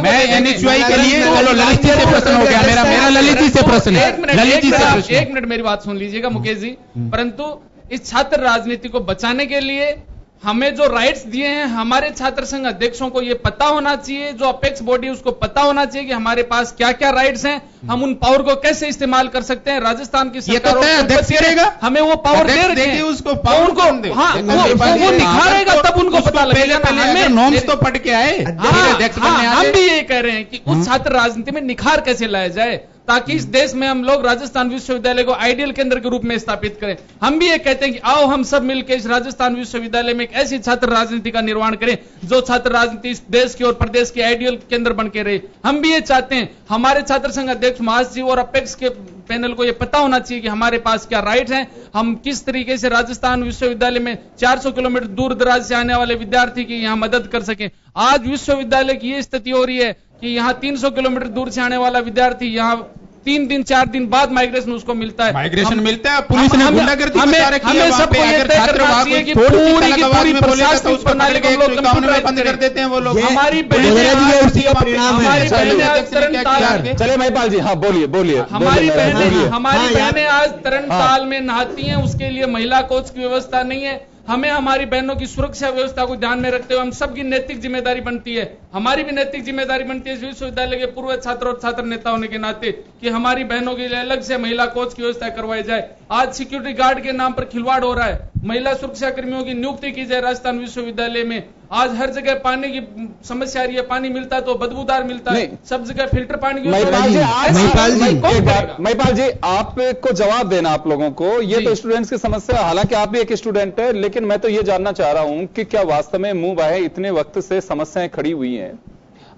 मैं एनएसयूआई के लिए ललित जी से प्रश्न हो गया, मेरा ललित जी से प्रश्न है। ललित जी से
एक मिनट मेरी बात सुन लीजिएगा मुकेश जी। परंतु इस छात्र राजनीति को बचाने के लिए हमें जो राइट्स दिए हैं, हमारे छात्र संघ अध्यक्षों को ये पता होना चाहिए, जो अपेक्स बॉडी उसको पता होना चाहिए कि हमारे पास क्या क्या राइट्स हैं, हम उन पावर को कैसे इस्तेमाल कर सकते हैं। राजस्थान की सरकार
अध्यक्ष करेगा,
हमें वो पावर दे रखे हैं,
उसको पावर को
वो निखारेगा तब उनको पता लगेगा।
हमें नॉर्म्स तो पढ़ के आए,
हम भी ये कह रहे हैं कि उस छात्र राजनीति में निखार कैसे लाया जाए ताकि इस देश में हम लोग राजस्थान विश्वविद्यालय को आइडियल केंद्र के रूप में स्थापित करें। हम भी ये कहते हैं कि आओ हम सब मिलकर इस राजस्थान विश्वविद्यालय में एक ऐसी छात्र राजनीति का निर्माण करें जो छात्र राजनीति इस देश की और प्रदेश के आइडियल केंद्र बन के रहे। हम भी ये चाहते हैं, हमारे छात्र संघ अध्यक्ष महासचिव और अपेक्स के पैनल को ये पता होना चाहिए कि हमारे पास क्या राइट हैं, हम किस तरीके से राजस्थान विश्वविद्यालय में 400 किलोमीटर दूर दराज से आने वाले विद्यार्थी की यहाँ मदद कर सकें। आज विश्वविद्यालय की ये स्थिति हो रही है कि यहाँ 300 किलोमीटर दूर से आने वाला विद्यार्थी यहाँ 3 दिन 4 दिन बाद माइग्रेशन उसको मिलता है।
माइग्रेशन मिलता है, पुलिस ने गुंडागर्दी
हमें सबको ये तय करना चाहिए कि पूरी की पूरी प्रशासनिक प्रणाली को लोग बंद कर देते हैं। वो लोग हमारी बहनें
चले महिपाल जी, हाँ बोलिए।
हमारी बहनें आज तरणताल में नहाती हैं, उसके लिए महिला कोच की व्यवस्था नहीं है। हमें हमारी बहनों की सुरक्षा व्यवस्था को ध्यान में रखते हुए हम सबकी नैतिक जिम्मेदारी बनती है, हमारी भी नैतिक जिम्मेदारी बनती है इस विश्वविद्यालय के पूर्व छात्र और छात्र नेता होने के नाते कि हमारी बहनों के लिए अलग से महिला कोच की व्यवस्था करवाई जाए। आज सिक्योरिटी गार्ड के नाम पर खिलवाड़ हो रहा है, महिला सुरक्षा कर्मियों की नियुक्ति की जाए राजस्थान विश्वविद्यालय में। आज हर जगह पानी की समस्या आ रही है, पानी मिलता है तो बदबूदार मिलता है, सब जगह फिल्टर पानी की।
महिपाल जी आपको जवाब देना आप लोगों को, ये तो स्टूडेंट्स की समस्या, हालांकि आप भी एक स्टूडेंट है, लेकिन मैं तो ये जानना चाह रहा हूं कि क्या वास्तव में मुंह बाहे इतने वक्त से समस्याएं खड़ी हुई हैं,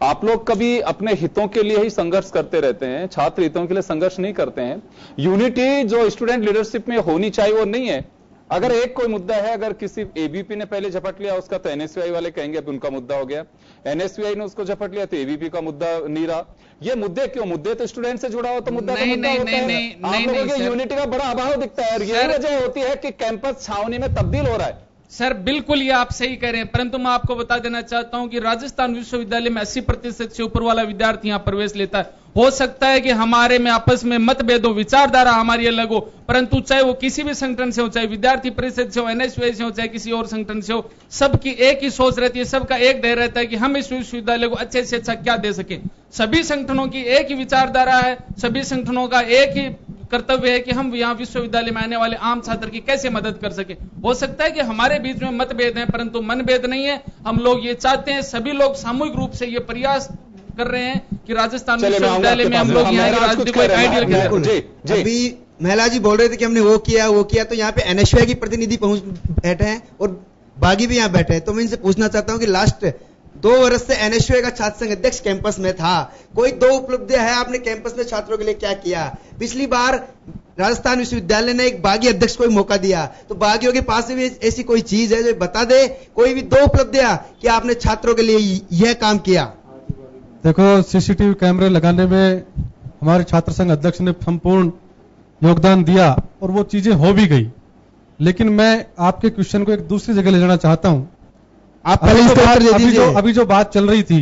आप लोग कभी अपने हितों के लिए ही संघर्ष करते रहते हैं, छात्र हितों के लिए संघर्ष नहीं करते हैं। यूनिटी जो स्टूडेंट लीडरशिप में होनी चाहिए वो नहीं है। अगर एक कोई मुद्दा है, अगर किसी एबीपी ने पहले झपट लिया उसका तो एनएसयूआई वाले कहेंगे अब उनका मुद्दा हो गया, एनएसयूआई ने उसको झपट लिया तो एबीपी का मुद्दा नहीं रहा। ये मुद्दे क्यों? मुद्दे तो स्टूडेंट से जुड़ा हो तो मुद्दा
नहीं,
मुद्दा होता है। आप लोगों के यूनिटी का बड़ा अभाव दिखता है और यही वजह होती है कि कैंपस छावनी में तब्दील हो रहा है।
सर बिल्कुल ये आप सही कह रहे हैं, परंतु मैं आपको बता देना चाहता हूं कि राजस्थान विश्वविद्यालय में 80% से ऊपर वाला विद्यार्थी यहां प्रवेश लेता है। हो सकता है कि हमारे में आपस में मतभेद हो, विचारधारा हमारी अलग हो, परंतु चाहे वो किसी भी संगठन से हो, चाहे विद्यार्थी परिषद से हो, एनएसयूआई से हो, चाहे किसी और संगठन से हो, सबकी एक ही सोच रहती है, सबका एक ध्येय रहता है कि हम इस विश्वविद्यालय को अच्छे से अच्छा क्या दे सके। सभी संगठनों की एक ही विचारधारा है, सभी संगठनों का एक ही कर्तव्य है कि हम यहाँ विश्वविद्यालय में आने वाले आम छात्र की कैसे मदद कर सके। हो सकता है कि हमारे बीच में मतभेद हैं, परंतु मनभेद नहीं है। हम लोग ये चाहते हैं, सभी लोग सामूहिक रूप से ये प्रयास कर रहे हैं कि राजस्थान विश्वविद्यालय में हम लोग यहाँ की राजनीति को एक आइडियल करें।
अभी महिला जी बोल रहे थे कि हमने वो किया, तो यहाँ पे एनएसयूआई की प्रतिनिधि बैठे हैं और बागी भी यहाँ बैठे हैं। तो मैं इनसे पूछना चाहता हूँ कि लास्ट 2 वर्ष से एनएसयूआई का छात्र संघ अध्यक्ष कैंपस में था, कोई 2 उपलब्धियां है आपने कैंपस में छात्रों के लिए क्या किया? पिछली बार राजस्थान विश्वविद्यालय ने एक बागी अध्यक्ष को मौका दिया, तो बागियों के पास भी ऐसी कोई चीज है जो बता दे, कोई भी 2 उपलब्धियां कि आपने छात्रों के लिए यह काम किया?
देखो, सीसीटीवी कैमरे लगाने में हमारे छात्र संघ अध्यक्ष ने संपूर्ण योगदान दिया और वो चीजें हो भी गई, लेकिन मैं आपके क्वेश्चन को एक दूसरी जगह ले जाना चाहता हूं।
आप
अभी जो बात चल रही थी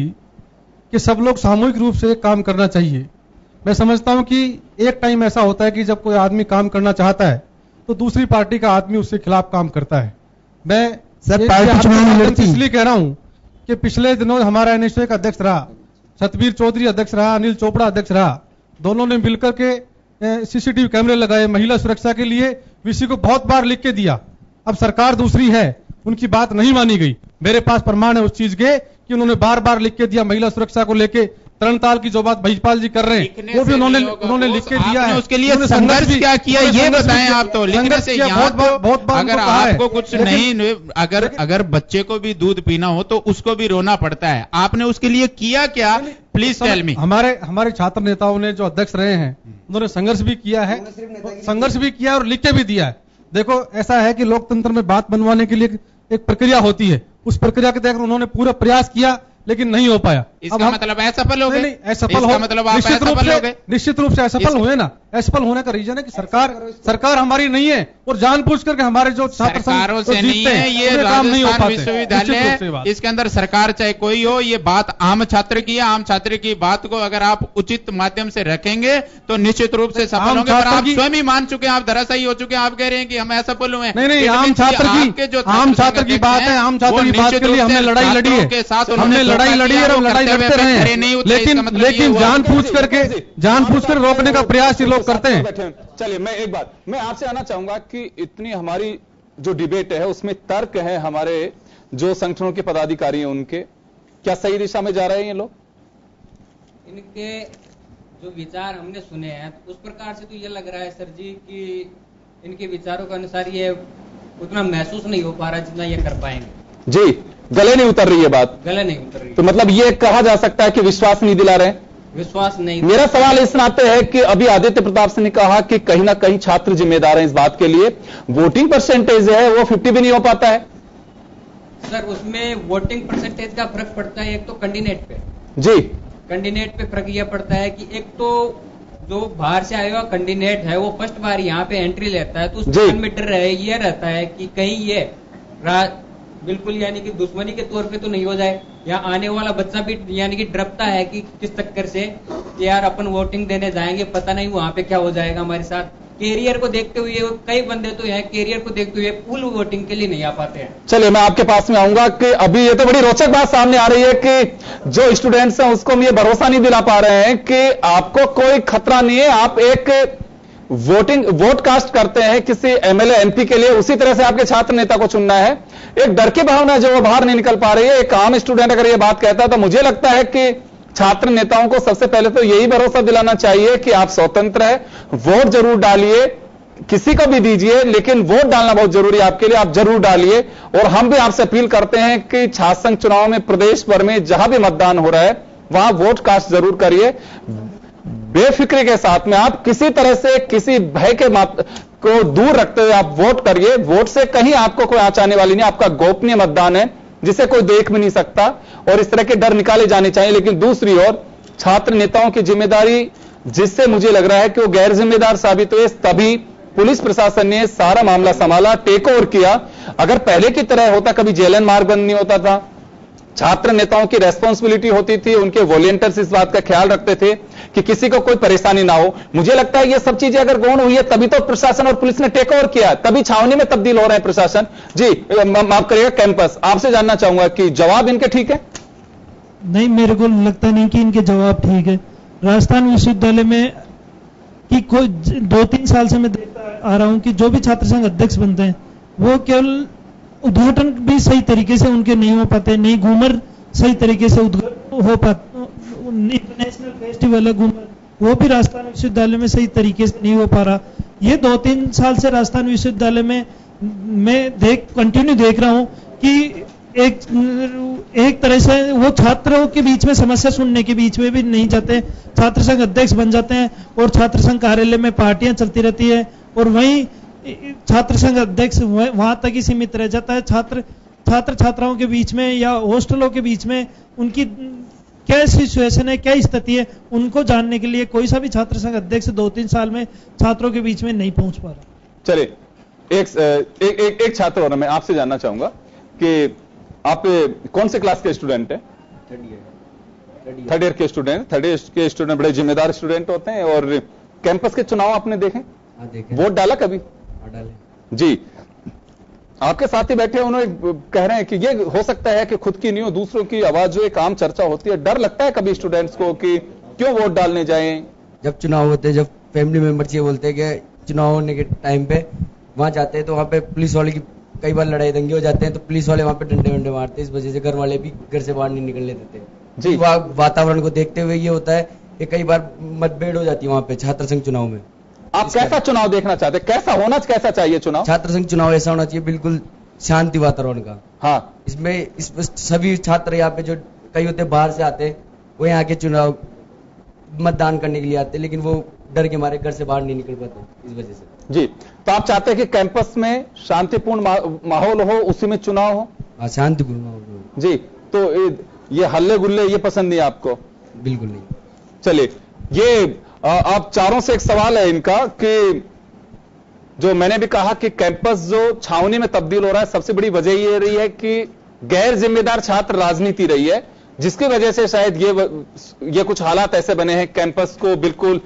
कि सब लोग सामूहिक रूप से काम करना चाहिए, मैं समझता हूं कि एक टाइम ऐसा होता है कि जब कोई आदमी काम करना चाहता है तो दूसरी पार्टी का आदमी उसके खिलाफ काम करता है। मैं इसलिए कह रहा हूं कि पिछले दिनों हमारा एनएसयूआई का अध्यक्ष रहा, सतबीर चौधरी अध्यक्ष रहा, अनिल चोपड़ा अध्यक्ष रहा, दोनों ने मिलकर के सीसीटीवी कैमरे लगाए महिला सुरक्षा के लिए, वीसी को बहुत बार लिख के दिया। अब सरकार दूसरी है, उनकी बात नहीं मानी गई। मेरे पास प्रमाण है उस चीज के कि उन्होंने बार बार लिख के दिया महिला सुरक्षा को लेके। तरणताल की जो बात महिपाल जी कर रहे हैं वो भी उन्होंने लिख के दिया है।
उसके लिए संघर्ष क्या किया ये बताएं आप। तो लिखने से यहाँ बहुत बार अगर आपको कुछ नहीं, अगर बच्चे को भी दूध पीना हो तो उसको भी रोना पड़ता है, आपने उसके लिए किया क्या? Please tell me.
हमारे छात्र नेताओं ने जो अध्यक्ष रहे हैं उन्होंने संघर्ष भी किया है, और लिख के भी दिया है। देखो, ऐसा है कि लोकतंत्र में बात बनवाने के लिए एक प्रक्रिया होती है, उस प्रक्रिया के तहत उन्होंने पूरा प्रयास किया लेकिन नहीं हो पाया।
इसका मतलब असफल हो गए?
नहीं, असफल हो मतलब निश्चित रूप से असफल हुए ना। असफल होने का रीजन है कि सरकार हमारी नहीं है और जानबूझ करके हमारे जो छात्र
सरकारों से नहीं है, ये राजस्थान विश्वविद्यालय, इसके अंदर सरकार चाहे कोई हो, ये बात आम छात्र की है। आम छात्र की बात को अगर आप उचित माध्यम से रखेंगे तो निश्चित रूप से सफल होंगे। पर आप स्वयं ही मान चुके हैं, आप धराशायी हो चुके हैं, आप कह रहे हैं कि हम असफल हुए।
नहीं, आम छात्र की बात है, आम छात्र की बात के लिए हमने लड़ाई लड़ी है, हमने लड़ाई लड़ी और लड़ाई लड़ते रहे हैं, लेकिन जानबूझ कर रोकने का प्रयास ये लोग करते हैं।
चलिए, मैं एक बात मैं आपसे आना चाहूंगा कि इतनी हमारी जो डिबेट है उसमें तर्क है, हमारे जो संगठनों के पदाधिकारी हैं उनके, क्या सही दिशा में जा रहे हैं ये लोग?
इनके जो विचार हमने सुने हैं उस प्रकार से तो ये लग रहा है सर जी कि इनके विचारों के अनुसार ये उतना महसूस नहीं हो पा रहा जितना ये कर पाएंगे।
जी, गले नहीं उतर रही है बात,
गले नहीं उतर रही।
तो मतलब ये कहा जा सकता है कि विश्वास नहीं दिला रहे हैं?
विश्वास नहीं।
मेरा सवाल इस नाते है कि अभी आदित्य प्रताप सिंह ने कहा कि कहीं ना कहीं छात्र जिम्मेदार हैं इस बात के लिए, वोटिंग परसेंटेज है वो 50 भी नहीं हो पाता है।
सर, उसमें वोटिंग परसेंटेज का फर्क पड़ता है। एक तो कैंडिडेट पे,
जी,
कैंडिडेट पे फर्क यह पड़ता है कि एक तो जो बाहर से आया हुआ कैंडिडेट है वो फर्स्ट बार यहाँ पे एंट्री लेता है तो उसके मन में डर ये रहता है कि कहीं ये बिल्कुल यानी कि दुश्मनी के तौर पे तो नहीं हो जाए। यहाँ आने वाला बच्चा भी यानी कि डरता है कि किस चक्कर से यार अपन वोटिंग देने जाएंगे, पता नहीं वहाँ पे क्या हो जाएगा हमारे साथ। कैरियर को देखते हुए कई बंदे तो है कैरियर को देखते हुए फुल वोटिंग के लिए नहीं आ पाते हैं। चलिए
मैं आपके पास में आऊंगा कि अभी ये तो बड़ी रोचक बात सामने आ रही है कि जो स्टूडेंट्स हैं उसको हम ये भरोसा नहीं दिला पा रहे हैं कि आपको कोई खतरा नहीं है, आप एक वोट कास्ट करते हैं किसी एमएलए एमपी के लिए, उसी तरह से आपके छात्र नेता को चुनना है। एक डर की भावना जो वो बाहर नहीं निकल पा रही है। एक आम स्टूडेंट अगर ये बात कहता है तो मुझे लगता है कि छात्र नेताओं को सबसे पहले तो यही भरोसा दिलाना चाहिए कि आप स्वतंत्र है, वोट जरूर डालिए, किसी को भी दीजिए, लेकिन वोट डालना बहुत जरूरी है आपके लिए, आप जरूर डालिए। और हम भी आपसे अपील करते हैं कि छात्र संघ चुनाव में प्रदेश भर में जहां भी मतदान हो रहा है वहां वोट कास्ट जरूर करिए, बेफिक्री के साथ में। आप किसी तरह से किसी भय के को दूर रखते हुए आप वोट करिए। वोट से कहीं आपको कोई आँच आने वाली नहीं, आपका गोपनीय मतदान है जिसे कोई देख भी नहीं सकता, और इस तरह के डर निकाले जाने चाहिए। लेकिन दूसरी ओर छात्र नेताओं की जिम्मेदारी, जिससे मुझे लग रहा है कि वो गैर जिम्मेदार साबित हुए, तभी पुलिस प्रशासन ने सारा मामला संभाला, टेक ओवर किया। अगर पहले की तरह होता, कभी जेलन मार्ग बंद नहीं होता था, छात्र नेताओं की रेस्पॉन्सिबिलिटी होती थी, उनके वॉलंटियर्स इस बात का ख्याल रखते थे कि किसी को कोई परेशानी ना हो। मुझे लगता है ये सब चीजें अगर गौण हुई है तभी तो प्रशासन और पुलिस ने टेक ओवर किया, तभी छावनी में तब्दील हो रहे हैं प्रशासन। जी माफ करिएगा, कैंपस आपसे जानना चाहूंगा कि जवाब इनके ठीक है?
नहीं, मेरे को लगता नहीं कि इनके जवाब ठीक है। राजस्थान विश्वविद्यालय में कि कोई 2-3 साल से मैं देखता आ रहा हूं कि जो भी छात्र संघ अध्यक्ष बनते हैं वो केवल उद्घाटन भी सही तरीके से उनके नहीं हो पाते, नहीं घूमर सही तरीके से हो पाते, इंटरनेशनल फेस्टिवल है घूमर, वो भी राजस्थान विश्वविद्यालय में सही तरीके से नहीं हो पा रहा। ये 2-3 साल से राजस्थान विश्वविद्यालय में मैं कंटिन्यू देख रहा हूं कि एक तरह से वो छात्रों के बीच में समस्या सुनने के बीच में भी नहीं जाते, छात्र संघ अध्यक्ष बन जाते हैं और छात्र संघ कार्यालय में पार्टियां चलती रहती है और वहीं छात्र संघ अध्यक्ष वहां तक ही सीमित रह जाता है। छात्र छात्राओं के बीच में या हॉस्टलों के बीच में उनकी क्या सिचुएशन है, क्या स्थिति है, उनको जानने के लिए कोई सा भी छात्र संघ अध्यक्ष 2-3 साल में छात्रों के बीच में नहीं पहुंच पा रहा।
चलिए एक छात्र और मैं आपसे जानना चाहूंगा कि आप कौन से क्लास के स्टूडेंट हैं? थर्ड ईयर के स्टूडेंट। थर्ड ईयर के स्टूडेंट बड़े जिम्मेदार स्टूडेंट होते हैं। और कैंपस के चुनाव आपने देखे? वोट डाला कभी? डाले जी। आपके साथ ही बैठे उन्होंने कह रहे हैं कि ये हो सकता है कि खुद की नहीं हो, दूसरों की आवाज जो एक आम चर्चा होती है, डर लगता है कभी स्टूडेंट्स को कि क्यों वोट डालने जाएं?
जब चुनाव होते हैं, जब फैमिली मेंबर्स ये बोलते हैं कि चुनाव होने के टाइम पे वहां जाते हैं तो वहां पे पुलिस वाले की कई बार लड़ाई दंगे हो जाते हैं, तो पुलिस वाले वहां पे डंडे वंडे मारते हैं, इस वजह से घर वाले भी घर से बाहर नहीं निकलने देते जी। वातावरण को देखते हुए ये होता है कि कई बार मतभेद हो जाती है वहां पे छात्र संघ चुनाव में।
आप कैसा चुनाव देखना चाहते हैं? कैसा होना, कैसा चाहिए चुनाव?
छात्र संघ चुनाव ऐसा होना चाहिए बिल्कुल शांति वातावरण का।
हाँ,
इसमें सभी छात्र यहाँ पे जो कई होते बाहर से आते वो यहाँ के चुनाव मतदान करने के लिए आते, लेकिन वो डर के मारे घर से बाहर नहीं निकल पाते इस वजह से
जी। तो आप चाहते हैं कि कैंपस में शांतिपूर्ण माहौल हो, उसी में चुनाव हो?
हाँ, शांतिपूर्ण माहौल
जी। तो ये हल्ले गुल्ले ये पसंद नहीं आपको?
बिल्कुल नहीं।
चलिए, ये आप चारों से एक सवाल है इनका कि जो मैंने भी कहा कि कैंपस जो छावनी में तब्दील हो रहा है, सबसे बड़ी वजह ये रही है कि गैर जिम्मेदार छात्र राजनीति रही है, जिसकी वजह से शायद ये कुछ हालात ऐसे बने हैं, कैंपस को बिल्कुल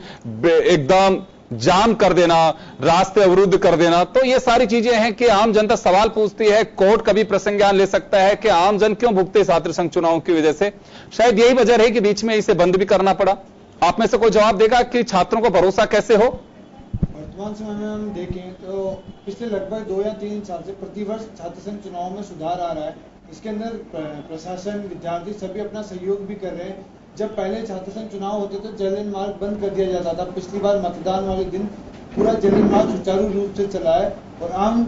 एकदम जाम कर देना, रास्ते अवरुद्ध कर देना। तो ये सारी चीजें हैं कि आम जनता सवाल पूछती है, कोर्ट कभी प्रसंज्ञान ले सकता है कि आम जन क्यों भुगते छात्र संघ चुनाव की वजह से। शायद यही वजह रही कि बीच में इसे बंद भी करना पड़ा। आप में से कोई जवाब देगा कि छात्रों को भरोसा कैसे हो?
वर्तमान समय में हम देखें तो पिछले लगभग 2 या 3 साल से प्रतिवर्ष छात्र संघ चुनाव में सुधार आ रहा है। इसके अंदर प्रशासन, विद्यार्थी सभी अपना सहयोग भी कर रहे हैं। जब पहले छात्र संघ चुनाव होते तो जलियन मार्ग बंद कर दिया जाता था। पिछली बार मतदान वाले दिन पूरा जलियन मार्ग सुचारू रूप से चला है और आम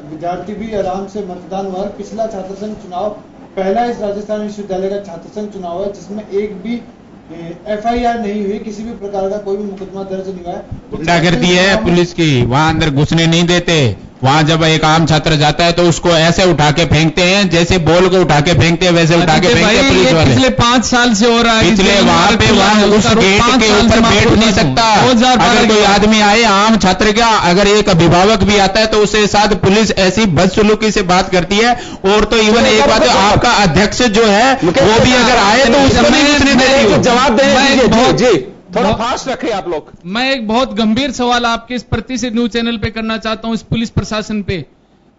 विद्यार्थी भी आराम से मतदान हुआ। पिछला छात्र संघ चुनाव पहला इस राजस्थान विश्वविद्यालय का छात्र संघ चुनाव है जिसमें एक भी FIR नहीं हुई, किसी भी प्रकार का कोई भी मुकदमा दर्ज नहीं हुआ है।
गुंडागर्दी है पुलिस की, वहां अंदर घुसने नहीं देते। वहां जब एक आम छात्र जाता है तो उसको ऐसे उठा के फेंकते हैं, जैसे बॉल को उठा के फेंकते हैं वैसे उठा के फेंकते हैं पुलिस वाले।
पिछले 5 साल से हो रहा है,
पिछले वहां पे वहां उस गेट के ऊपर बैठ नहीं सकता। अगर कोई आदमी आए आम छात्र का, अगर एक अभिभावक भी आता है तो उसके साथ पुलिस ऐसी बदसलूकी से बात करती है। और तो इवन एक बात, आपका अध्यक्ष जो है वो भी अगर आए तो उसमें
जवाब दें। थोड़ा फास्ट रखें आप लोग।
मैं एक बहुत गंभीर सवाल आपके इस प्रति से न्यूज चैनल पे करना चाहता हूं, इस पुलिस प्रशासन पे।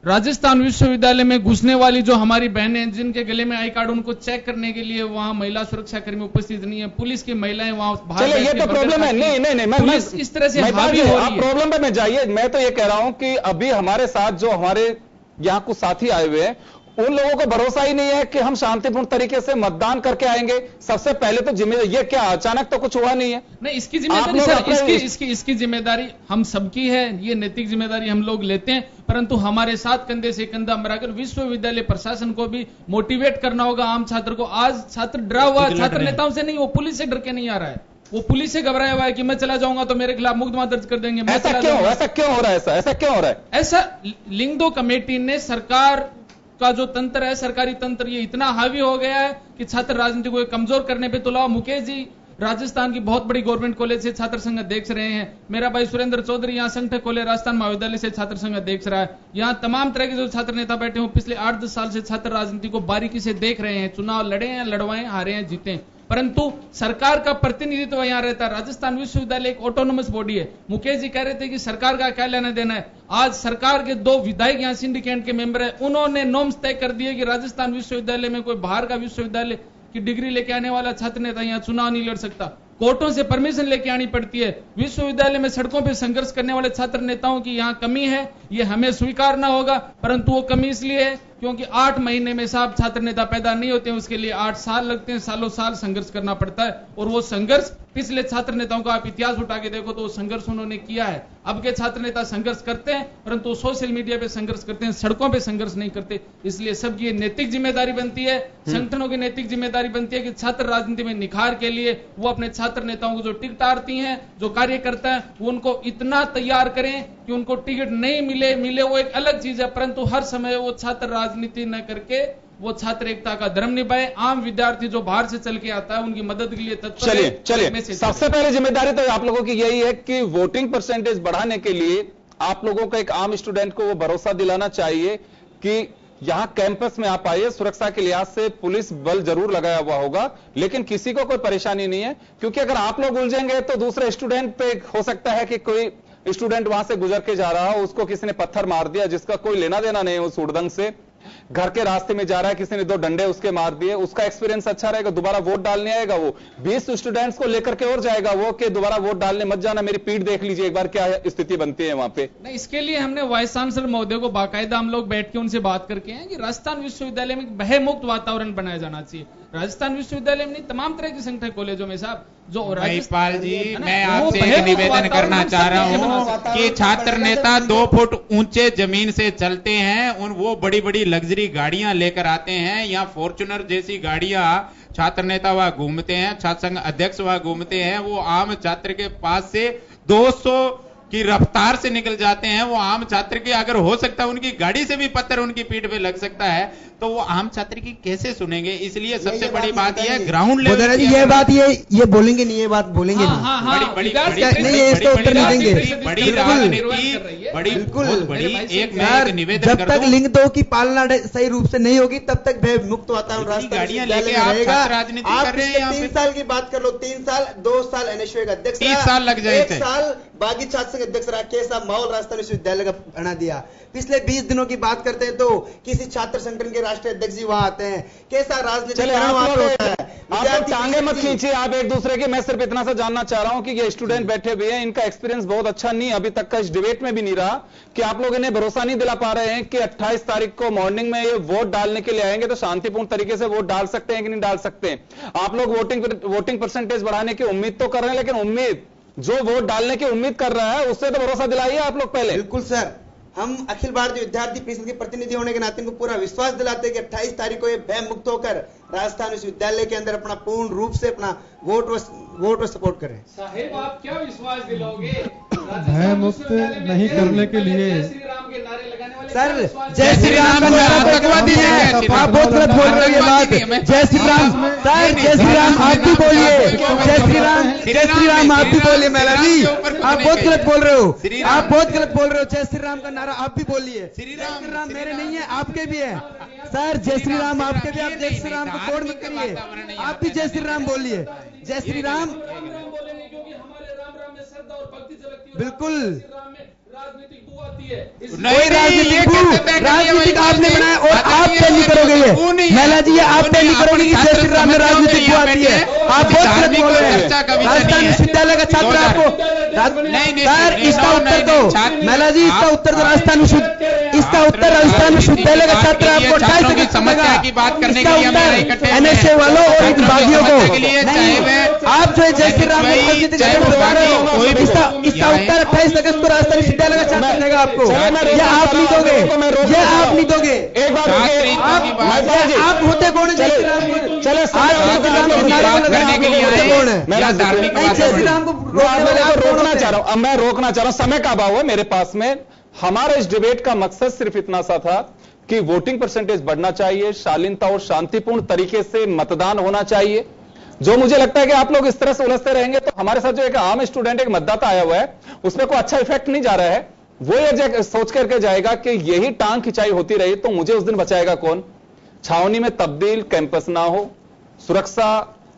राजस्थान विश्वविद्यालय में घुसने वाली जो हमारी बहनें जिनके गले में आई कार्ड, उनको चेक करने के लिए वहां महिला सुरक्षा कर्मी उपस्थित नहीं है। पुलिस की महिलाएं वहां बाहर,
चलिए ये तो प्रॉब्लम है। नहीं
पुलिस इस तरह से हावी हो रही है।
प्रॉब्लम पे मैं जाइए। मैं तो ये कह रहा हूं कि अभी हमारे साथ जो हमारे यहाँ कुछ साथी आए हुए हैं, उन लोगों को भरोसा ही नहीं है कि हम शांतिपूर्ण तरीके से मतदान करके आएंगे। सबसे पहले तो जिम्मेदारी, ये क्या अचानक तो कुछ हुआ नहीं है?
नहीं, इसकी जिम्मेदारी सर, इसकी जिम्मेदारी हम सबकी है। ये नैतिक जिम्मेदारी हम लोग लेते हैं, परंतु हमारे साथ कंधे से कंधा मिलाकर विश्वविद्यालय प्रशासन को भी मोटिवेट करना होगा आम छात्र को। आज छात्र डरा हुआ, छात्र नेताओं से नहीं, वो पुलिस से डर के नहीं आ रहा है। वो पुलिस से घबराया हुआ है कि मैं चला जाऊंगा तो मेरे खिलाफ मुकदमा दर्ज कर देंगे।
ऐसा क्यों हो रहा है? ऐसा क्यों हो रहा है?
ऐसा लिंग दो कमेटी ने, सरकार का जो तंत्र है, सरकारी तंत्र, ये इतना हावी हो गया है कि छात्र राजनीति को कमजोर करने पे तुला। मुकेश जी राजस्थान की बहुत बड़ी गवर्नमेंट कॉलेज से छात्र संघ अध्यक्ष रहे हैं। मेरा भाई सुरेंद्र चौधरी यहाँ संगठन कॉलेज राजस्थान महाविद्यालय से छात्र संघ अध्यक्ष रहा है। यहाँ तमाम तरह के जो छात्र नेता बैठे हैं पिछले 8-10 साल से छात्र राजनीति को बारीकी से देख रहे हैं। चुनाव लड़े हैं, लड़वाए, हारे हैं, जीते, परंतु सरकार का प्रतिनिधित्व यहां रहता है। राजस्थान विश्वविद्यालय एक ऑटोनोमस बॉडी है। मुकेश जी कह रहे थे कि सरकार का क्या लेना देना है। आज सरकार के 2 विधायक यहां सिंडिकेट के मेंबर है, उन्होंने नॉर्म्स तय कर दिए कि राजस्थान विश्वविद्यालय में कोई बाहर का विश्वविद्यालय की डिग्री लेके आने वाला छात्र नेता यहां चुनाव नहीं लड़ सकता। कोर्टों से परमिशन लेके आनी पड़ती है। विश्वविद्यालय में सड़कों पर संघर्ष करने वाले छात्र नेताओं की यहां कमी है, ये हमें स्वीकारना होगा, परंतु वो कमी इसलिए है क्योंकि 8 महीने में साहब छात्र नेता पैदा नहीं होते हैं, उसके लिए 8 साल लगते हैं, सालों साल संघर्ष करना पड़ता है। और वो संघर्ष पिछले छात्र नेताओं का आप इतिहास उठा के देखो तो वो संघर्ष उन्होंने किया है। अब के छात्र नेता संघर्ष करते हैं, परंतु सोशल मीडिया पे संघर्ष करते हैं, सड़कों पे संघर्ष नहीं करते। इसलिए सबकी ये नैतिक जिम्मेदारी बनती है, संगठनों की नैतिक जिम्मेदारी बनती है कि छात्र राजनीति में निखार के लिए वो अपने छात्र नेताओं को जो टिकट आरती हैं, जो कार्यकर्ता है, वो उनको इतना तैयार करें कि उनको टिकट नहीं मिले वो एक अलग चीज है, परंतु हर समय वो छात्र राजनीति न करके वो छात्र एकता का धर्म निभाए। आम विद्यार्थी जो बाहर से चल के आता है उनकी मदद के लिए तत्पर है।
चलिए सबसे पहले जिम्मेदारी तो आप लोगों की यही है कि वोटिंग परसेंटेज बढ़ाने के लिए आप लोगों को, एक आम स्टूडेंट को वो भरोसा दिलाना चाहिए कि यहां कैंपस में आप आइए। सुरक्षा के लिहाज से पुलिस बल जरूर लगाया हुआ होगा, लेकिन किसी को कोई परेशानी नहीं है, क्योंकि अगर आप लोग उलझेंगे तो दूसरे स्टूडेंट पे हो सकता है कि कोई स्टूडेंट वहां से गुजर के जा रहा हो, उसको किसी ने पत्थर मार दिया जिसका कोई लेना देना नहीं है उस उड़दंग से, घर के रास्ते में जा रहा है, किसी ने 2 डंडे उसके मार दिए, उसका एक्सपीरियंस अच्छा रहेगा, दोबारा वोट डालने आएगा, वो 20 स्टूडेंट्स को लेकर के और जाएगा वो कि दोबारा वोट डालने मत जाना, मेरी पीठ देख लीजिए एक बार क्या स्थिति बनती है वहां पे।
नहीं, इसके लिए हमने वाइस चांसलर महोदय को बाकायदा हम लोग बैठ के उनसे बात करके हैं कि राजस्थान विश्वविद्यालय में भयमुक्त वातावरण बनाया जाना चाहिए। राजस्थान विश्वविद्यालय में नहीं, तमाम तरह के संगठन कॉलेजों में साहब जो
महिपाल जी, मैं आपसे एक निवेदन करना चाह रहा हूं कि छात्र नेता 2 फुट ऊंचे जमीन से चलते हैं, वो बड़ी बड़ी लग्जरी गाड़ियां लेकर आते हैं। यहाँ फॉर्च्यूनर जैसी गाड़ियां छात्र नेता वहां घूमते हैं, छात्र संघ अध्यक्ष वहां घूमते हैं, वो आम छात्र के पास से 200 की रफ्तार से निकल जाते हैं। वो आम छात्र की, अगर हो सकता है उनकी गाड़ी से भी पत्थर उनकी पीठ पे लग सकता है, तो वो आम छात्र की कैसे सुनेंगे? इसलिए सबसे बड़ी बात यह है ग्राउंड लेवल की
ये बात ये बोलेंगे नहीं, ये बात बोलेंगे नहीं, इसका उत्तर नहीं देंगे।
एक निवेदन
जब तक लिंग 2 की पालना सही रूप से नहीं होगी तब तक भय मुक्त वातावरण
गाड़ियां लेके आप राजनीति कर रहे हैं।
3 साल की बात कर लो, 3 साल, 2 साल एनएसयू का अध्यक्ष,
30 साल लग जाए,
1 साल बागी छात्र संघ अध्यक्ष रहा, कैसा माहौल राजस्थान विश्वविद्यालय का बना दिया। पिछले 20 दिनों की बात करते हैं तो किसी छात्र संगठन के राष्ट्रीय अध्यक्ष जी वहां आते हैं, कैसा राजनीतिक होता है।
आप टांगे मत खींचिए आप एक दूसरे की। मैं सिर्फ इतना सा जानना चाह रहा हूं कि ये स्टूडेंट बैठे हुए हैं, इनका एक्सपीरियंस बहुत अच्छा नहीं अभी तक का इस डिबेट में भी नहीं रहा, कि आप लोग इन्हें भरोसा नहीं दिला पा रहे हैं कि 28 तारीख को मॉर्निंग में ये वोट डालने के लिए आएंगे तो शांतिपूर्ण तरीके से वोट डाल सकते हैं कि नहीं डाल सकते। आप लोग वोटिंग परसेंटेज बढ़ाने की उम्मीद तो कर रहे हैं, लेकिन उम्मीद जो वोट डालने की उम्मीद कर रहा है उससे तो भरोसा दिलाइए आप लोग पहले।
बिल्कुल सर, हम अखिल भारतीय विद्यार्थी परिषद के प्रतिनिधि होने के नाते इनको पूरा विश्वास दिलाते हैं कि 28 तारीख को ये भय मुक्त होकर राजस्थान विश्वविद्यालय के अंदर अपना पूर्ण रूप से अपना वोट व सपोर्ट करें।
साहेब आप क्या विश्वास दिलाओगे
भय मुक्त नहीं करने के लिए?
सर जय श्री राम का नारा आतंकवादी है, आप बहुत गलत बोल रहे हो ये बात। जय श्री राम सर, जय श्री राम आप भी बोलिए, जय श्री राम आप भी बोलिए। महिला जी आप बहुत गलत बोल रहे हो, आप बहुत गलत बोल रहे हो। जय श्री राम का नारा आप भी बोलिए। श्री राम मेरे नहीं है, आपके भी है सर। जय श्री राम आपके भी, आप जय श्री राम को तोड़ मत करिए, आप भी जय श्री राम बोलिए। जय श्री राम बिल्कुल।
कोई
राजनीतिक आपने बनाया और आप तय नहीं करोगे ये। महिला जी ये आप तय नहीं करोगे कि जय श्री राम में राजनीतिक वो आती है। आप बहुत गलत बोल रहे हैं। राजस्थान विश्वविद्यालय का छात्र आपको सर इसका उत्तर दो। महिला जी इसका उत्तर दो। राजस्थान विश्वविद्यालय का छात्र आपको 28 सेकंड समझेगा
की बात करने के लिए हमारे इकट्ठे
एनएसए वालों और इन बागियों को आप जो है जय श्री राम इसका उत्तर 28 अगस्त को राजस्थान विश्वविद्यालय का छात्र देगा आपको। ये आप नहीं दोगे, ये आप नहीं दोगे। एक बार आप होते कौन है? जय श्री राम को चले
करने के लिए जय श्री राम को रोकना चाह रहा हूं। अब मैं रोकना चाह रहा हूं, समय का अभाव है मेरे पास में। हमारा इस डिबेट का मकसद सिर्फ इतना सा था कि वोटिंग परसेंटेज बढ़ना चाहिए, शालीनता और शांतिपूर्ण तरीके से मतदान होना चाहिए। जो मुझे लगता है कि आप लोग इस तरह से उलझते रहेंगे तो हमारे साथ जो एक आम स्टूडेंट एक मतदाता आया हुआ है उसमें कोई अच्छा इफेक्ट नहीं जा रहा है। वो ये सोच करके जाएगा कि यही टांग खिंचाई होती रही तो मुझे उस दिन बचाएगा कौन। छावनी में तब्दील कैंपस ना हो, सुरक्षा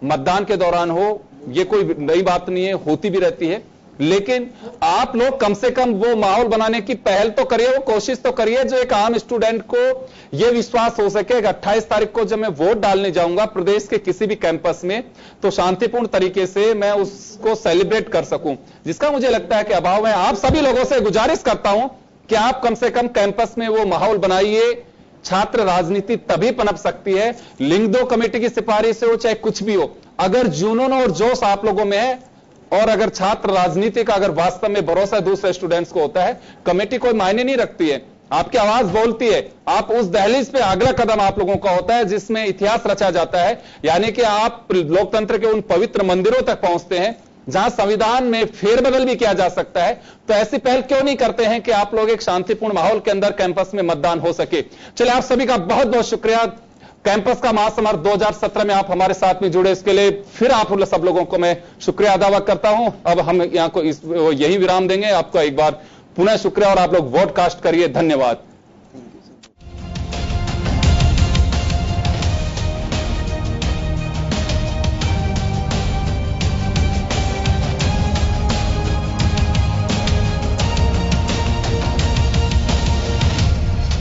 मतदान के दौरान हो, ये कोई नई बात नहीं है, होती भी रहती है। लेकिन आप लोग कम से कम वो माहौल बनाने की पहल तो करिए, वो कोशिश तो करिए जो एक आम स्टूडेंट को यह विश्वास हो सके कि 28 तारीख को जब मैं वोट डालने जाऊंगा प्रदेश के किसी भी कैंपस में तो शांतिपूर्ण तरीके से मैं उसको सेलिब्रेट कर सकूं, जिसका मुझे लगता है कि अभाव है। आप सभी लोगों से गुजारिश करता हूं कि आप कम से कम कैंपस में वो माहौल बनाइए। छात्र राजनीति तभी पनप सकती है, लिंग दो कमेटी की सिफारिश हो चाहे कुछ भी हो, अगर जुनून और जोश आप लोगों में है और अगर छात्र राजनीति का अगर वास्तव में भरोसा दूसरे स्टूडेंट्स को होता है, कमेटी कोई मायने नहीं रखती है। आपकी आवाज बोलती है, आप उस दहलीज पे अगला कदम आप लोगों का होता है जिसमें इतिहास रचा जाता है, यानी कि आप लोकतंत्र के उन पवित्र मंदिरों तक पहुंचते हैं जहां संविधान में फेरबदल भी किया जा सकता है। तो ऐसी पहल क्यों नहीं करते हैं कि आप लोग एक शांतिपूर्ण माहौल के अंदर कैंपस में मतदान हो सके। चलिए, आप सभी का बहुत बहुत शुक्रिया। कैंपस का महासमर 2017 में आप हमारे साथ में जुड़े, इसके लिए फिर आप सब लोगों को मैं शुक्रिया अदा करता हूं। अब हम यहां को यही विराम देंगे। आपका एक बार पुनः शुक्रिया और आप लोग वोट कास्ट करिए। धन्यवाद।